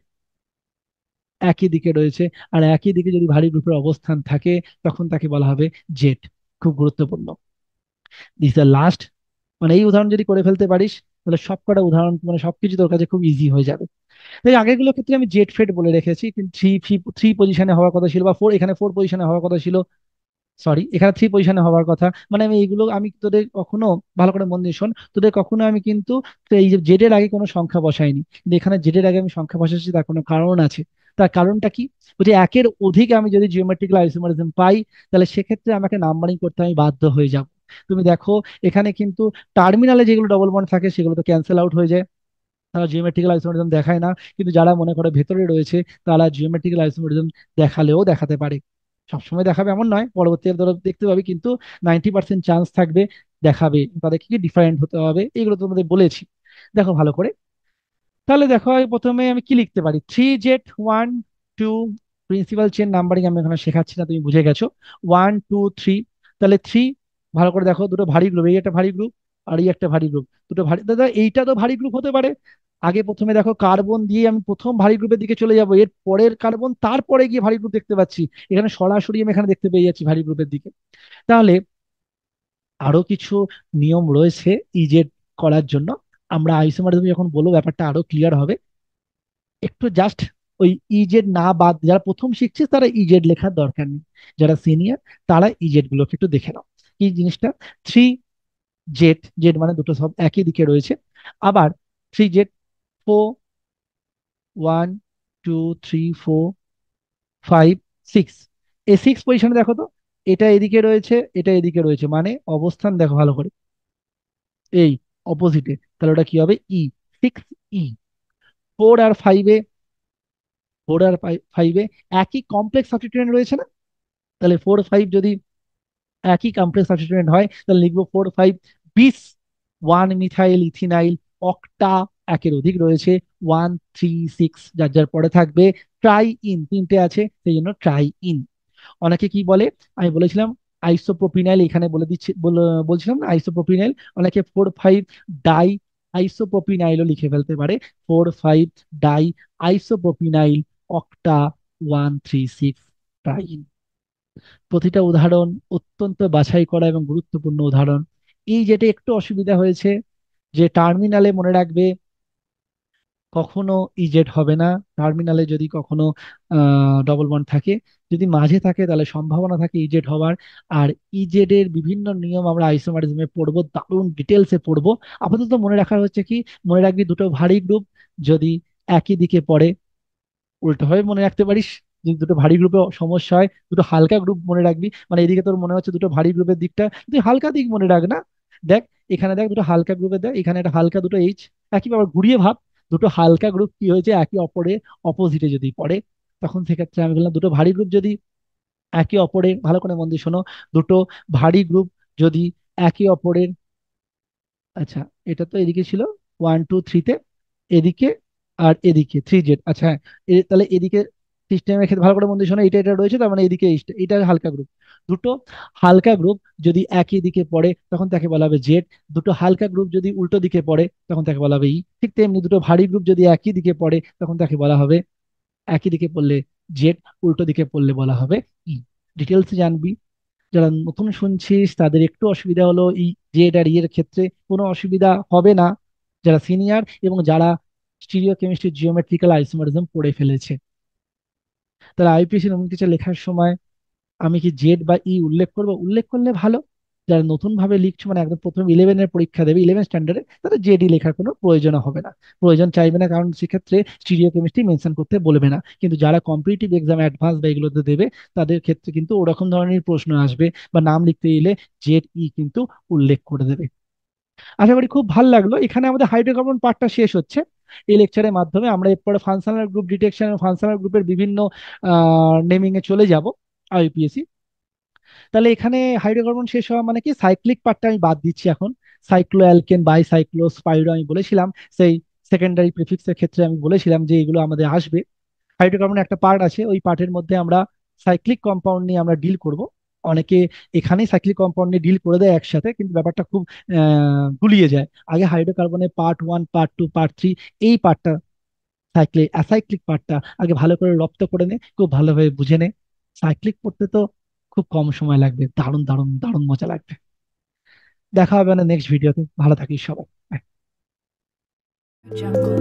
একই দিকে রয়েছে। আর একই দিকে যদি ভারী গ্রুপের অবস্থান থাকে, তখন তাকে বলা হবে জেট। খুব গুরুত্বপূর্ণ। দিস দ্য লাস্ট, মানে এই উদাহরণ যদি করে ফেলতে পারিস, তাহলে সবকটা উদাহরণ মানে সবকিছু তোর কাছে খুব ইজি হয়ে যাবে। তাই আগেরগুলোর ক্ষেত্রে আমি জেট ফেড বলে রেখেছি, কিন্তু থ্রি থ্রি পজিশনে হওয়ার কথা ছিল, বা ফোর, এখানে 4 পজিশনে হওয়ার কথা ছিল, সরি এখানে 3 পজিশনে হওয়ার কথা। মানে আমি এইগুলো, আমি তোদের কখনো, ভালো করে মন দিয়ে শোন, তোদের কখনো আমি কিন্তু এই যে জেডের আগে কোনো সংখ্যা বসাইনি, কিন্তু এখানে জেডের আগে আমি সংখ্যা বসাচ্ছি, তার কোনো কারণ আছে। তার কারণটা কি? বলছি একের অধিক আমি যদি জিওমেট্রিক্যাল আইসোমারিজম পাই, তাহলে সেক্ষেত্রে আমাকে নাম্বারিং করতে আমি বাধ্য হয়ে যাব। তুমি দেখো এখানে কিন্তু টার্মিনালে যেগুলো ডবল বন্ড থাকে সেগুলো তো ক্যান্সেল আউট হয়ে যায়, তারা জিওমেট্রিক্যাল আইসোমেরিজম দেখায় না। কিন্তু যারা মনে করে ভেতরে রয়েছে, তারা জিওমেট্রিক্যাল আইসোমেরিজম দেখালেও দেখাতে পারে, সবসময় দেখাবে এমন নয়, পরবর্তীতে ধরো দেখতে পাবে, কিন্তু 90% চান্স থাকবে দেখাবে, তাদেরকে কি ডিফারেন্ট হতে হবে, এগুলো তোমাদের বলেছি। দেখো ভালো করে, তাহলে দেখো আমি প্রথমে আমি কি লিখতে পারি, 3Z 1 2, প্রিন্সিপাল চেন নাম্বারিং আমি এখানে শেখাচ্ছি না, তুমি বুঝে গেছো, 1 2 3, তাহলে 3, ভালো করে দেখো দুটো ভারী গ্রুপ, এই একটা ভারী গ্রুপ আর এই একটা ভারী গ্রুপ, দুটো ভারী, দাদা এইটা তো ভারী গ্রুপ হতে পারে, আগে প্রথমে দেখো কার্বন দিয়ে আমি প্রথম ভারী গ্রুপের দিকে চলে যাব, এর পরের কার্বন তারপরে গিয়ে ভারী গ্রুপ দেখতে পাচ্ছি। এখানে সরাসরি আমি এখানে দেখতে পেয়ে যাচ্ছি ভারী গ্রুপের দিকে। তাহলে আরো কিছু নিয়ম রয়েছে ইজেড করার জন্য। আমরা আইসোমার যখন বলবো ব্যাপারটা আরো ক্লিয়ার হবে। একটু জাস্ট ওই ইজেড না বাদ, যারা প্রথম শিখছে তারা ইজেড লেখার দরকার নেই, যারা সিনিয়র তারা ইজেড গুলোকে একটু দেখে নাও। কি জিনিসটা? থ্রি জেড, জেড মানে দুটো সব একই দিকে রয়েছে। আবার three Z, four, one, two, three, four, five, six. এই সিক্স পজিশনে দেখো তো, এটা এদিকে রয়েছে, এটা এদিকে রয়েছে, মানে অবস্থান দেখো ভালো করে, এই অপোজিটে। তাহলে ওটা কি হবে? ই, সিক্স ই। ফোর আর ফাইভে, ফোর আর ফাইভে একই কমপ্লেক্স সাবস্টিটিউয়েন্ট রয়েছে না? তাহলে ফোর ফাইভ যদি একই কমপ্লেক্স সাবস্টিটিউয়েন্ট হয় তাহলে লিখবো ফোর ফাইভ বিস, ওয়ান মিথাইল ইথিনাইল অক্টা, একের অধিক রয়েছে, ওয়ান থ্রি সিক্স, যার যার পরে থাকবে ট্রাই ইন, তিনটে আছে সেই জন্য ট্রাই ইন। অনেকে কি বলে, আমি বলেছিলাম আইসোপ্রোপিনাইল, এখানে বলে দিচ্ছি, বলছিলাম না আইসোপ্রোপিনাইল। অনেকে ফোর ফাইভ ডাই আইসোপ্রোপিনাইলও লিখে ফেলতে পারে, four five di isopropenyl octa, one three six triene. প্রতিটা উদাহরণ অত্যন্ত বাছাই করা এবং গুরুত্বপূর্ণ উদাহরণ। এই যেটা একটু অসুবিধা হয়েছে, যে টার্মিনালে মনে রাখবে কখনো ইজেড হবে না। টার্মিনালে যদি কখনো ডবল বন্ড থাকে, যদি মাঝে থাকে তাহলে সম্ভাবনা থাকে ইজেড হওয়ার। আর ইজেড এর বিভিন্ন নিয়ম আমরা আইসোমারিজমে পড়বো, দারুণ ডিটেলসে পড়বো। আপাতত মনে রাখার হচ্ছে কি, মনে রাখবি দুটো ভারী গ্রুপ যদি একই দিকে পড়ে, উল্টোভাবে মনে রাখতে পারিস। যদি দুটো ভারী গ্রুপে সমস্যা হয়, দুটো হালকা গ্রুপ মনে রাখবি। মানে এদিকে তোর মনে হচ্ছে দুটো ভারী গ্রুপের দিকটা, তুই হালকা দিক মনে রাখ না। দেখ, এখানে দেখ দুটো হালকা গ্রুপে, দেখ এখানে একটা হালকা, দুটো এইচ। একই ব্যাপার, ঘুরিয়ে ভাব, দুটো হালকা গ্রুপ কি হয়েছে একে অপরে অপোজিটে যদি পড়ে, তখন সেক্ষেত্রে আমি বললাম দুটো ভারী গ্রুপ যদি একে অপরের, ভালো করে মন দিয়ে শোনো, দুটো ভারী গ্রুপ যদি একে অপরের, আচ্ছা এটা তো এদিকে ছিল ওয়ান টু থ্রিতে, এদিকে আর এদিকে থ্রি জেড, আচ্ছা হ্যাঁ, তাহলে এদিকে সিস্টেমের ক্ষেত্রে ভালো করে মন দিয়ে শোনো, এটা এটা রয়েছে, তার মানে এদিকে এটা হালকা গ্রুপ। দুটো হালকা গ্রুপ যদি একই দিকে পড়ে তখন তাকে বলা হবে জেড। দুটো হালকা গ্রুপ যদি উল্টো দিকে পড়ে তখন তাকে বলা হবে ই। ঠিক তেমনি দুটো ভারী গ্রুপ যদি একই দিকে পড়ে তখন তাকে বলা হবে, একই দিকে পড়লে জেড, উল্টো দিকে পড়লে বলা হবে ই। ডিটেলস জানবি। যারা নতুন শুনছিস তাদের একটু অসুবিধা হলো এই জেড আর এর ক্ষেত্রে, কোনো অসুবিধা হবে না যারা সিনিয়র এবং যারা স্টিরিও কেমিস্ট্রি জিওমেট্রিক্যাল আইসোমারিজম পড়ে ফেলেছে। তাহলে আইপিএসসি নমিনেশন লেখার সময় আমি কি জেড বা ই উল্লেখ করব? উল্লেখ করলে ভালো। যারা নতুন ভাবে লিখছো, মানে একদম প্রথম ইলেভেনের পরীক্ষা দেবে, ইলেভেন স্ট্যান্ডার্ডে, তাদের জেডি লেখার কোনো প্রয়োজন হবে না, প্রয়োজন চাইবে না, কারণ সেক্ষেত্রে স্টিরিও কেমিস্ট্রি মেনশন করতে বলবে না। কিন্তু যারা কম্পিটিটিভ এক্সাম অ্যাডভান্স বা এগুলোতে দেবে, তাদের ক্ষেত্রে কিন্তু ওরকম ধরনের প্রশ্ন আসবে, বা নাম লিখতে গেলে জেড ই কিন্তু উল্লেখ করে দেবে। আশা করি খুব ভালো লাগলো। এখানে আমাদের হাইড্রোকার্বন পার্টটা শেষ হচ্ছে। এই লেকচারের মাধ্যমে আমরা এরপরে ফাংশনাল গ্রুপ ডিটেকশন এবং ফাংশনাল গ্রুপের বিভিন্ন নেমিং এ চলে যাব আইপিএসসি। তাহলে এখানে হাইড্রোকার্বন শেষ হওয়া মানে কি, সাইক্লিক পার্টটা আমি বাদ দিচ্ছি এখন। Cycloalkane, bicyclo spiro আমি বলেছিলাম, সেই সেকেন্ডারি প্রিফিক্সের ক্ষেত্রে আমি বলেছিলাম যে এগুলো আমাদের আসবে। হাইড্রোকার্বনের একটা পার্ট আছে, ওই পার্টের মধ্যে আমরা সাইক্লিক কম্পাউন্ড নিয়ে আমরা ডিল করব। অনেকে এখানেই সাইক্লিক কম্পাউন্ড নিয়ে ডিল করে দেয় একসাথে, কিন্তু ব্যাপারটা খুব গুলিয়ে যায়। আগে হাইড্রোকার্বনের part one, part two, part three, এই পার্টটা অ্যাসাইক্লিক পার্টটা আগে ভালো করে রপ্ত করে নে, খুব ভালোভাবে বুঝে নে। সাইক্লিক পড়তে তো খুব কম সময় লাগবে, দারুণ দারুণ দারুণ মজা লাগবে। দেখা হবে না নেক্সট ভিডিওতে, ভালো থাকিস সবাই। Bye. Jungle.